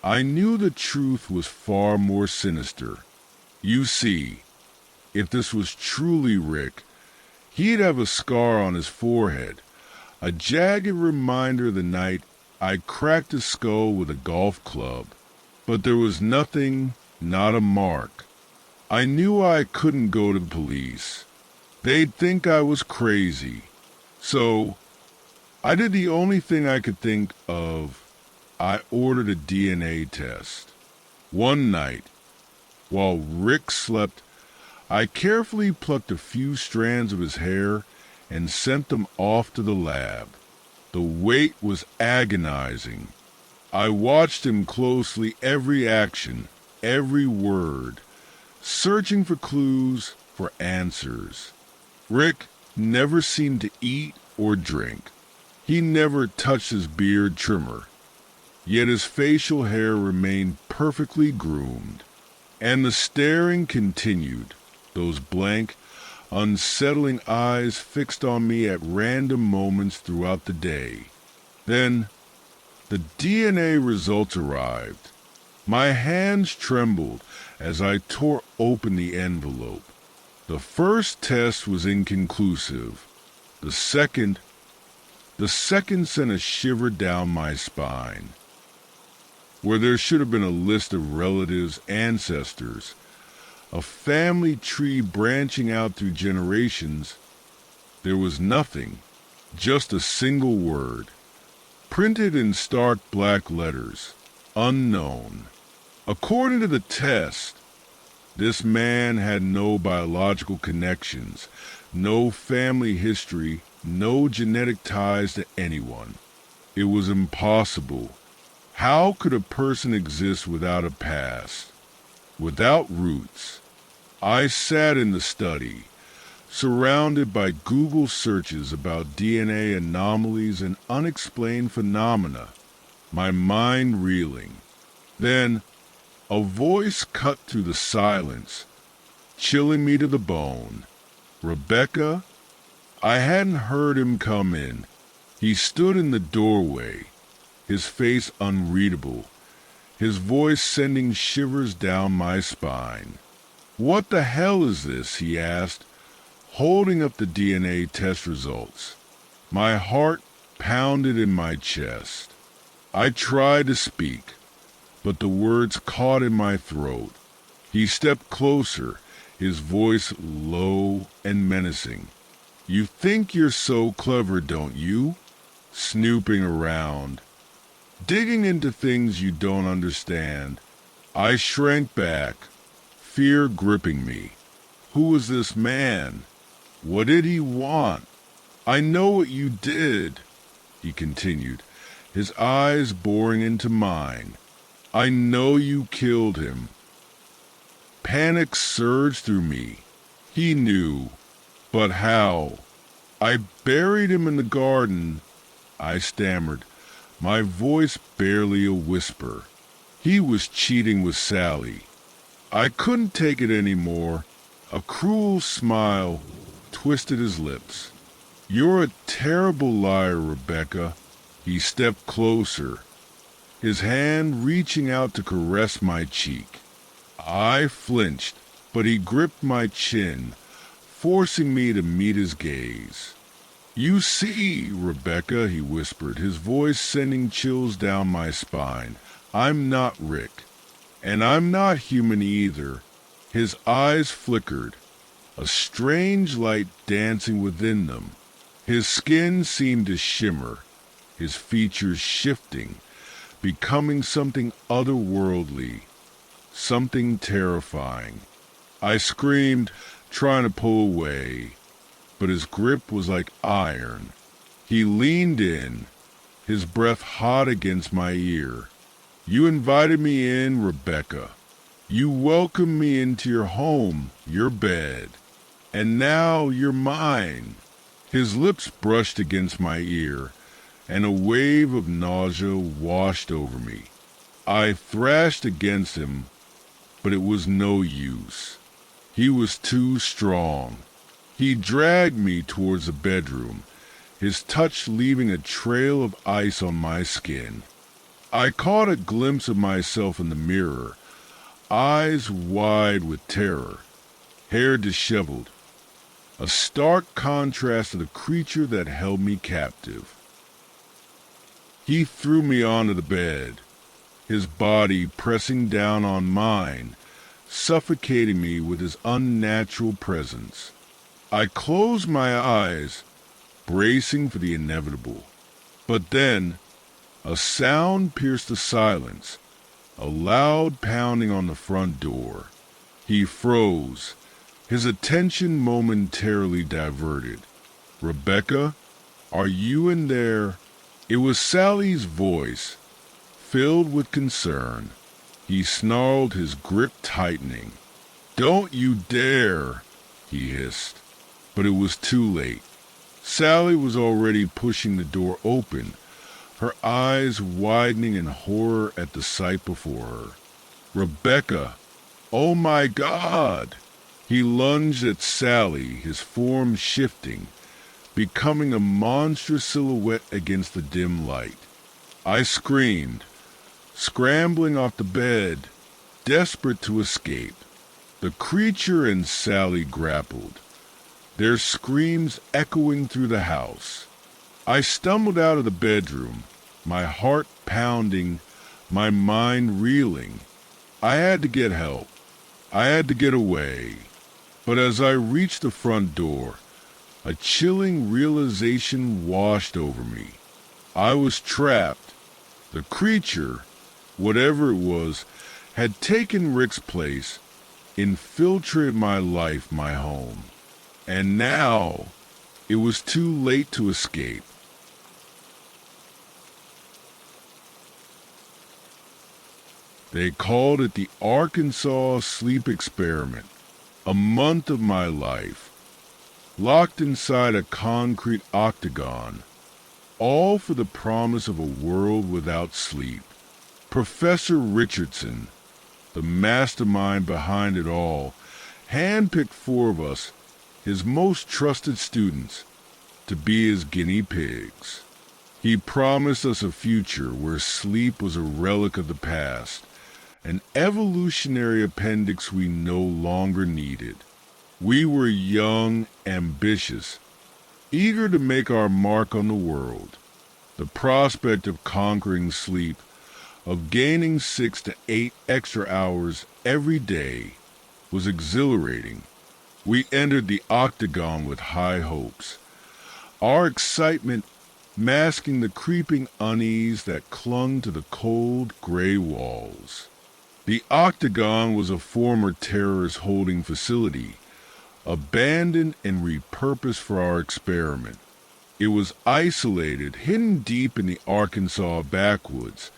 I knew the truth was far more sinister. You see, if this was truly Rick, he'd have a scar on his forehead, a jagged reminder of the night I cracked his skull with a golf club. But there was nothing, not a mark. I knew I couldn't go to the police. They'd think I was crazy. So, I did the only thing I could think of. I ordered a DNA test. One night, while Rick slept, I carefully plucked a few strands of his hair and sent them off to the lab. The wait was agonizing. I watched him closely, every action, every word, searching for clues, for answers. Rick never seemed to eat or drink. He never touched his beard trimmer, yet his facial hair remained perfectly groomed. And the staring continued, those blank, unsettling eyes fixed on me at random moments throughout the day. Then, the DNA results arrived. My hands trembled as I tore open the envelope. The first test was inconclusive. The second sent a shiver down my spine. Where there should have been a list of relatives, ancestors, a family tree branching out through generations, there was nothing, just a single word, printed in stark black letters, unknown. According to the test, this man had no biological connections, no family history, no genetic ties to anyone. It was impossible. How could a person exist without a past, without roots? I sat in the study, surrounded by Google searches about DNA anomalies and unexplained phenomena, my mind reeling. Then, a voice cut through the silence, chilling me to the bone. Rebecca? I hadn't heard him come in. He stood in the doorway, his face unreadable, his voice sending shivers down my spine. "What the hell is this?" he asked, holding up the DNA test results. My heart pounded in my chest. I tried to speak, but the words caught in my throat. He stepped closer, his voice low and menacing. "You think you're so clever, don't you? Snooping around, digging into things you don't understand." I shrank back, fear gripping me. Who was this man? What did he want? "I know what you did," he continued, his eyes boring into mine. "I know you killed him." Panic surged through me. He knew, but how? "I buried him in the garden," I stammered, my voice barely a whisper. He was cheating with Sally. I couldn't take it anymore. A cruel smile twisted his lips. "You're a terrible liar, Rebecca." He stepped closer, his hand reaching out to caress my cheek. I flinched, but he gripped my chin, forcing me to meet his gaze. "You see, Rebecca," he whispered, his voice sending chills down my spine, "I'm not Rick, and I'm not human either." His eyes flickered, a strange light dancing within them. His skin seemed to shimmer, his features shifting, becoming something otherworldly, something terrifying. I screamed, trying to pull away, but his grip was like iron. He leaned in, his breath hot against my ear. "You invited me in, Rebecca. You welcomed me into your home, your bed, and now you're mine." His lips brushed against my ear, and a wave of nausea washed over me. I thrashed against him, but it was no use. He was too strong. He dragged me towards the bedroom, his touch leaving a trail of ice on my skin. I caught a glimpse of myself in the mirror, eyes wide with terror, hair disheveled, a stark contrast to the creature that held me captive. He threw me onto the bed, his body pressing down on mine, suffocating me with his unnatural presence. I closed my eyes, bracing for the inevitable. But then, a sound pierced the silence, a loud pounding on the front door. He froze, his attention momentarily diverted. "Rebecca, are you in there?" It was Sally's voice, filled with concern. He snarled, his grip tightening. "Don't you dare," he hissed. But it was too late. Sally was already pushing the door open, her eyes widening in horror at the sight before her. "Rebecca! Oh my God!" He lunged at Sally, his form shifting, becoming a monstrous silhouette against the dim light. I screamed, scrambling off the bed, desperate to escape. The creature and Sally grappled, their screams echoing through the house. I stumbled out of the bedroom, my heart pounding, my mind reeling. I had to get help. I had to get away. But as I reached the front door, a chilling realization washed over me. I was trapped. The creature, whatever it was, had taken Rick's place, infiltrated my life, my home. And now, it was too late to escape. They called it the Arkansas Sleep Experiment. A month of my life, locked inside a concrete octagon, all for the promise of a world without sleep. Professor Richardson, the mastermind behind it all, handpicked 4 of us, his most trusted students, to be his guinea pigs. He promised us a future where sleep was a relic of the past, an evolutionary appendix we no longer needed. We were young, ambitious, eager to make our mark on the world. The prospect of conquering sleep, of gaining 6 to 8 extra hours every day, was exhilarating. We entered the octagon with high hopes, our excitement masking the creeping unease that clung to the cold, gray walls. The octagon was a former terrorist holding facility, abandoned and repurposed for our experiment. It was isolated, hidden deep in the Arkansas backwoods,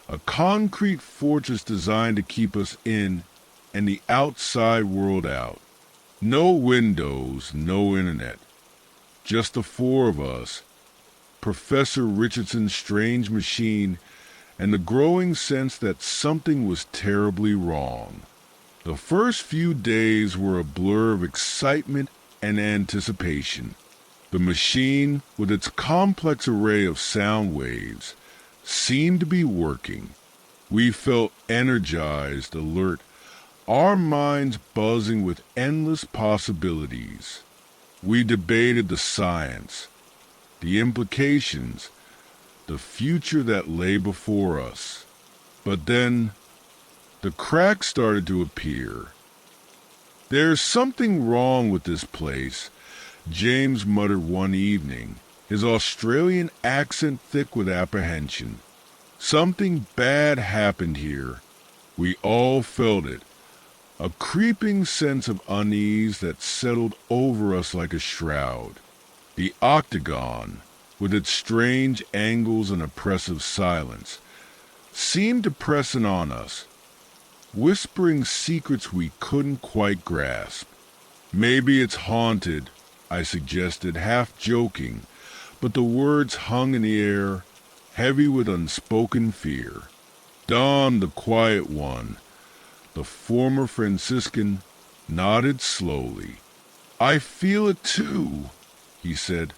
a concrete fortress designed to keep us in and the outside world out. No windows, no internet, just the 4 of us, Professor Richardson's strange machine, and the growing sense that something was terribly wrong. The first few days were a blur of excitement and anticipation. The machine, with its complex array of sound waves, seemed to be working. We felt energized, alert, our minds buzzing with endless possibilities. We debated the science, the implications, the future that lay before us. But then, the cracks started to appear. "There's something wrong with this place," James muttered one evening, his Australian accent thick with apprehension. "Something bad happened here." We all felt it, a creeping sense of unease that settled over us like a shroud. The octagon, with its strange angles and oppressive silence, seemed to press in on us, whispering secrets we couldn't quite grasp. Maybe it's haunted, I suggested, half joking, but the words hung in the air, heavy with unspoken fear. Don, the quiet one, the former Franciscan, nodded slowly. "I feel it too," he said,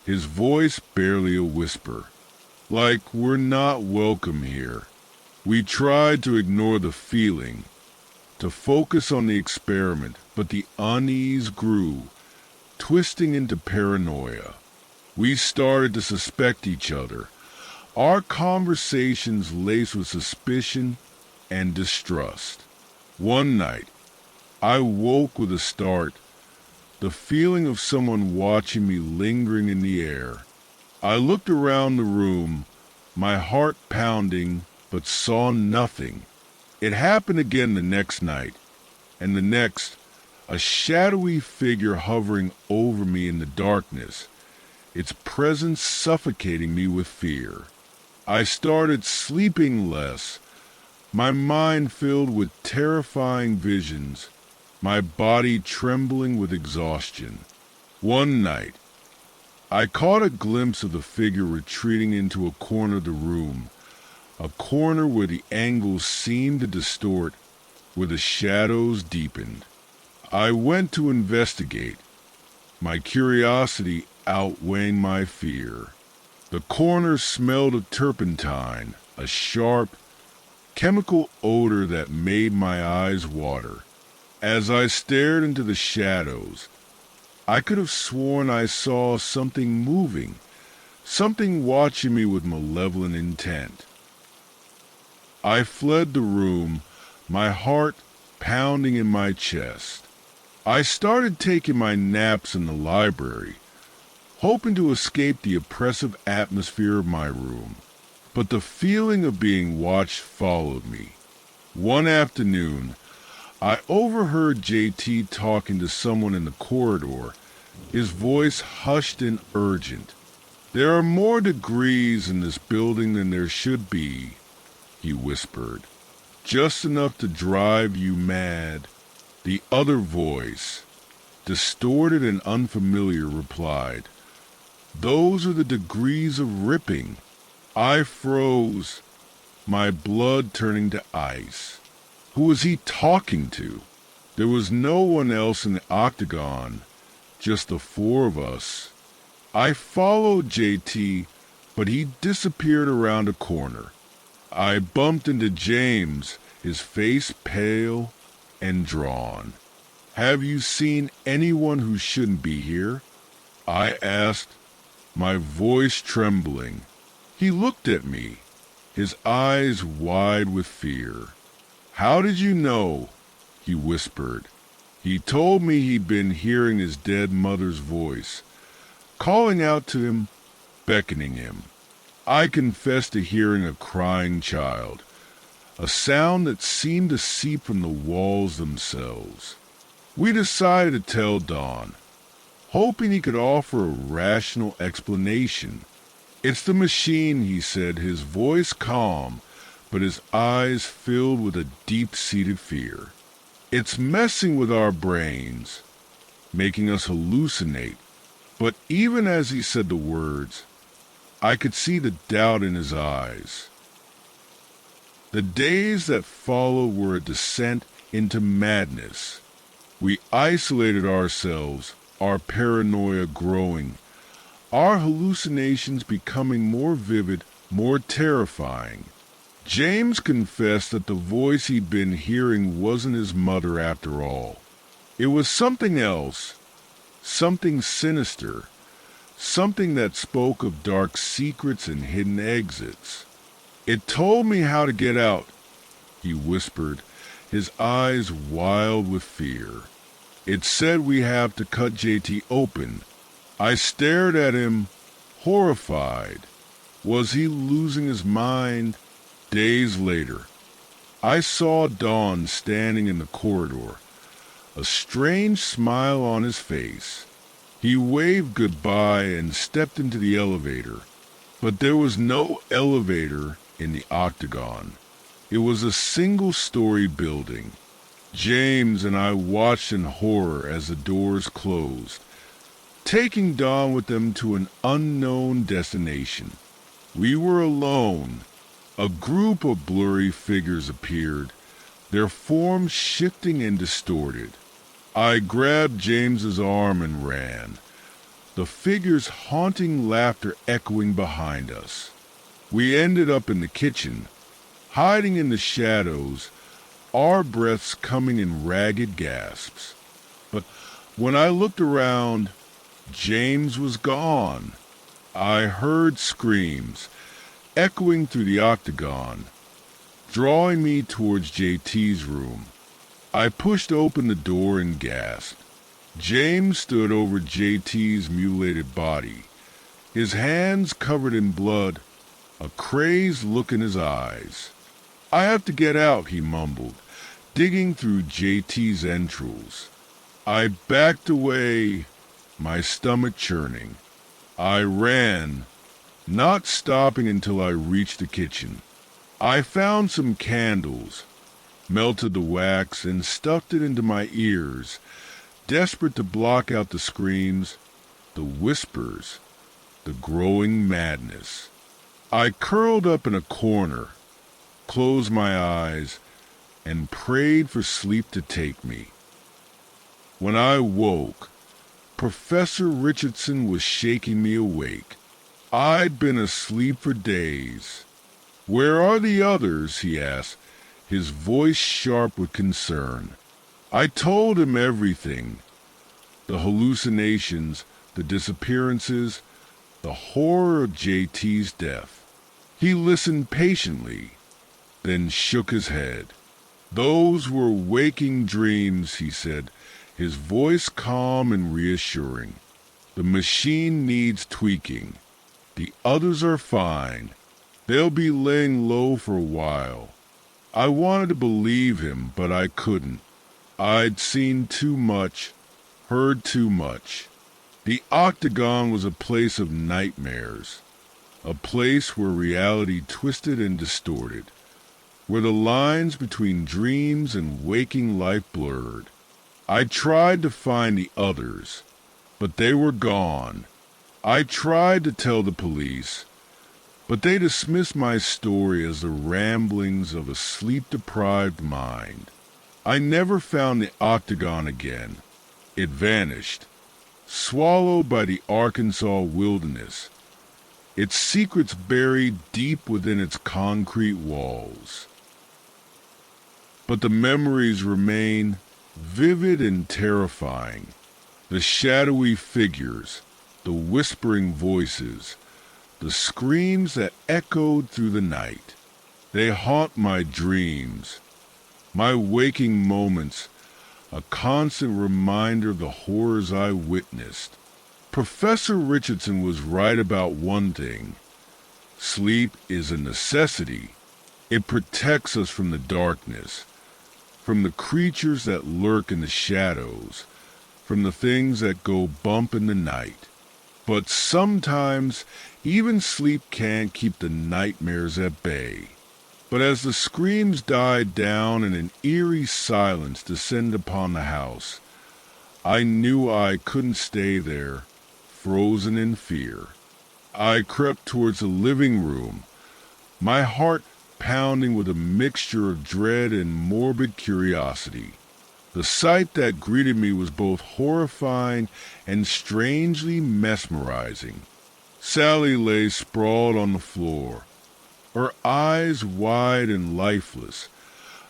his voice barely a whisper. "Like we're not welcome here." We tried to ignore the feeling, to focus on the experiment, but the unease grew, twisting into paranoia. We started to suspect each other, our conversations laced with suspicion and distrust. One night, I woke with a start, the feeling of someone watching me lingering in the air. I looked around the room, my heart pounding, but saw nothing. It happened again the next night, and the next, a shadowy figure hovering over me in the darkness, its presence suffocating me with fear. I started sleeping less, my mind filled with terrifying visions, my body trembling with exhaustion. One night, I caught a glimpse of the figure retreating into a corner of the room, a corner where the angles seemed to distort, where the shadows deepened. I went to investigate, my curiosity outweighing my fear. The corner smelled of turpentine, a sharp, chemical odor that made my eyes water. As I stared into the shadows, I could have sworn I saw something moving, something watching me with malevolent intent. I fled the room, my heart pounding in my chest. I started taking my naps in the library, hoping to escape the oppressive atmosphere of my room. But the feeling of being watched followed me. One afternoon, I overheard JT talking to someone in the corridor, his voice hushed and urgent. "There are more degrees in this building than there should be," he whispered. "Just enough to drive you mad." The other voice, distorted and unfamiliar, replied, "Those are the degrees of ripping." I froze, my blood turning to ice. Who was he talking to? There was no one else in the octagon, just the four of us. I followed JT, but he disappeared around a corner. I bumped into James, his face pale and drawn. "Have you seen anyone who shouldn't be here?" I asked, my voice trembling. He looked at me, his eyes wide with fear. "How did you know?" he whispered. He told me he'd been hearing his dead mother's voice, calling out to him, beckoning him. I confessed to hearing a crying child, a sound that seemed to seep from the walls themselves. We decided to tell Don, hoping he could offer a rational explanation. "It's the machine," he said, his voice calm, but his eyes filled with a deep-seated fear. "It's messing with our brains, making us hallucinate." But even as he said the words, I could see the doubt in his eyes. The days that followed were a descent into madness. We isolated ourselves, our paranoia growing, our hallucinations becoming more vivid, more terrifying. James confessed that the voice he'd been hearing wasn't his mother after all. It was something else, something sinister, something that spoke of dark secrets and hidden exits. "It told me how to get out," he whispered, his eyes wild with fear. "It said we have to cut JT open." I stared at him, horrified. Was he losing his mind? Days later, I saw Dawn standing in the corridor, a strange smile on his face. He waved goodbye and stepped into the elevator, but there was no elevator in the octagon. It was a single-story building. James and I watched in horror as the doors closed, taking Dawn with them to an unknown destination. We were alone. A group of blurry figures appeared, their forms shifting and distorted. I grabbed James's arm and ran, the figures' haunting laughter echoing behind us. We ended up in the kitchen, hiding in the shadows, our breaths coming in ragged gasps. But when I looked around, James was gone. I heard screams, echoing through the octagon, drawing me towards JT's room. I pushed open the door and gasped. James stood over JT's mutilated body, his hands covered in blood, a crazed look in his eyes. "I have to get out," he mumbled, digging through JT's entrails. I backed away, my stomach churning. I ran, not stopping until I reached the kitchen. I found some candles, melted the wax, and stuffed it into my ears, desperate to block out the screams, the whispers, the growing madness. I curled up in a corner, closed my eyes, and prayed for sleep to take me. When I woke, Professor Richardson was shaking me awake. I'd been asleep for days. "Where are the others?" he asked, his voice sharp with concern. I told him everything. The hallucinations, the disappearances, the horror of JT's death. He listened patiently, then shook his head. "Those were waking dreams," he said, his voice calm and reassuring. "The machine needs tweaking. The others are fine. They'll be laying low for a while." I wanted to believe him, but I couldn't. I'd seen too much, heard too much. The octagon was a place of nightmares, a place where reality twisted and distorted, where the lines between dreams and waking life blurred. I tried to find the others, but they were gone. I tried to tell the police, but they dismissed my story as the ramblings of a sleep-deprived mind. I never found the octagon again. It vanished, swallowed by the Arkansas wilderness, its secrets buried deep within its concrete walls. But the memories remain, vivid and terrifying. The shadowy figures, the whispering voices, the screams that echoed through the night. They haunt my dreams, my waking moments, a constant reminder of the horrors I witnessed. Professor Richardson was right about one thing. Sleep is a necessity. It protects us from the darkness, from the creatures that lurk in the shadows, from the things that go bump in the night. But sometimes even sleep can't keep the nightmares at bay. But as the screams died down and an eerie silence descended upon the house, I knew I couldn't stay there, frozen in fear. I crept towards the living room, my heart pounding with a mixture of dread and morbid curiosity. The sight that greeted me was both horrifying and strangely mesmerizing. Sally lay sprawled on the floor, her eyes wide and lifeless,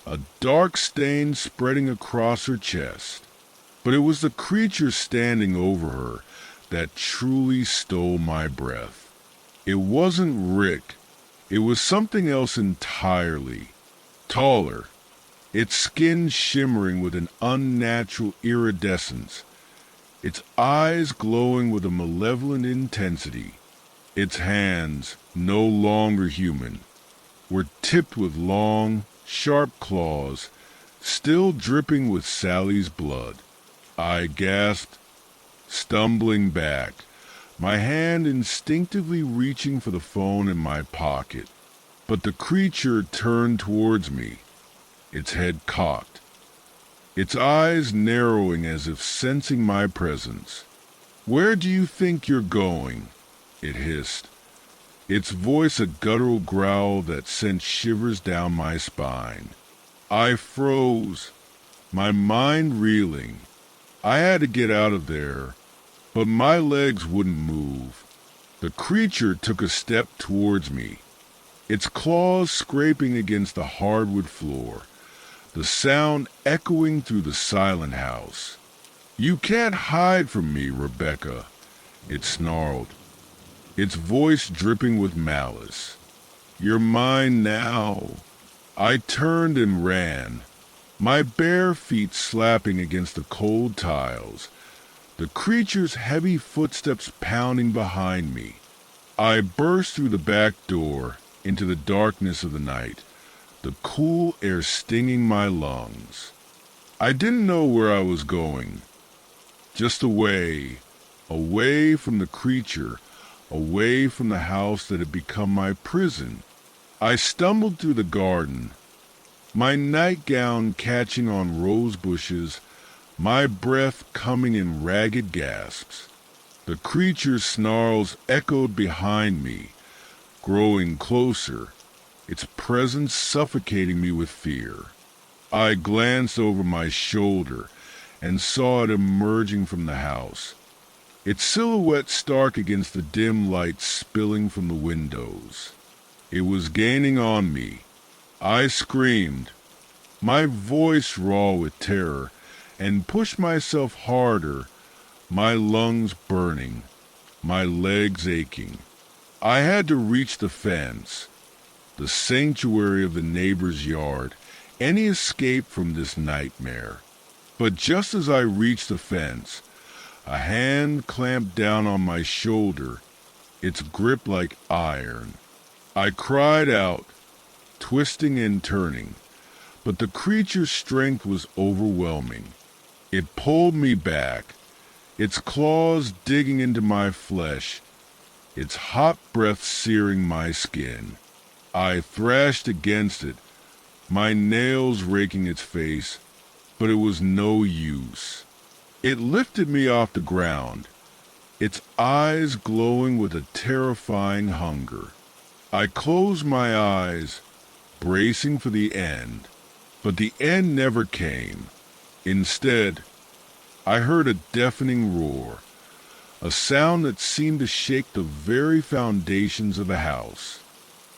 a dark stain spreading across her chest. But it was the creature standing over her that truly stole my breath. It wasn't Rick. It was something else entirely. Taller, its skin shimmering with an unnatural iridescence, its eyes glowing with a malevolent intensity. Its hands, no longer human, were tipped with long, sharp claws, still dripping with Sally's blood. I gasped, stumbling back, my hand instinctively reaching for the phone in my pocket. But the creature turned towards me, its head cocked, its eyes narrowing as if sensing my presence. "Where do you think you're going?" it hissed, its voice a guttural growl that sent shivers down my spine. I froze, my mind reeling. I had to get out of there, but my legs wouldn't move. The creature took a step towards me, its claws scraping against the hardwood floor, the sound echoing through the silent house. "You can't hide from me, Rebecca," it snarled, its voice dripping with malice. "You're mine now." I turned and ran, my bare feet slapping against the cold tiles, the creature's heavy footsteps pounding behind me. I burst through the back door into the darkness of the night, the cool air stinging my lungs. I didn't know where I was going, just away, away from the creature, away from the house that had become my prison. I stumbled through the garden, my nightgown catching on rose bushes, my breath coming in ragged gasps. The creature's snarls echoed behind me, growing closer, its presence suffocating me with fear. I glanced over my shoulder and saw it emerging from the house, its silhouette stark against the dim light spilling from the windows. It was gaining on me. I screamed, my voice raw with terror, and pushed myself harder, my lungs burning, my legs aching. I had to reach the fence, the sanctuary of the neighbor's yard, any escape from this nightmare. But just as I reached the fence, a hand clamped down on my shoulder, its grip like iron. I cried out, twisting and turning, but the creature's strength was overwhelming. It pulled me back, its claws digging into my flesh, its hot breath searing my skin. I thrashed against it, my nails raking its face, but it was no use. It lifted me off the ground, its eyes glowing with a terrifying hunger. I closed my eyes, bracing for the end, but the end never came. Instead, I heard a deafening roar, a sound that seemed to shake the very foundations of the house.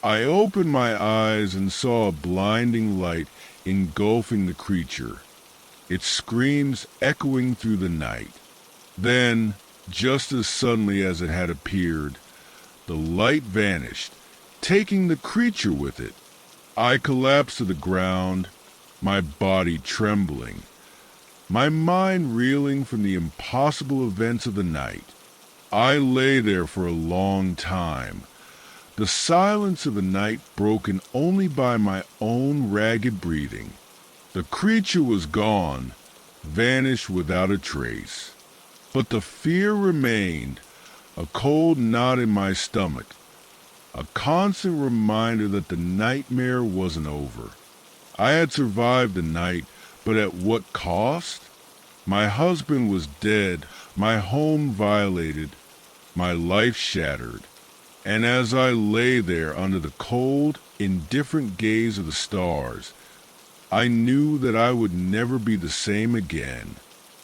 I opened my eyes and saw a blinding light engulfing the creature, its screams echoing through the night. Then, just as suddenly as it had appeared, the light vanished, taking the creature with it. I collapsed to the ground, my body trembling, my mind reeling from the impossible events of the night. I lay there for a long time, the silence of the night broken only by my own ragged breathing. The creature was gone, vanished without a trace. But the fear remained, a cold knot in my stomach, a constant reminder that the nightmare wasn't over. I had survived the night, but at what cost? My husband was dead, my home violated, my life shattered. And as I lay there under the cold, indifferent gaze of the stars, I knew that I would never be the same again.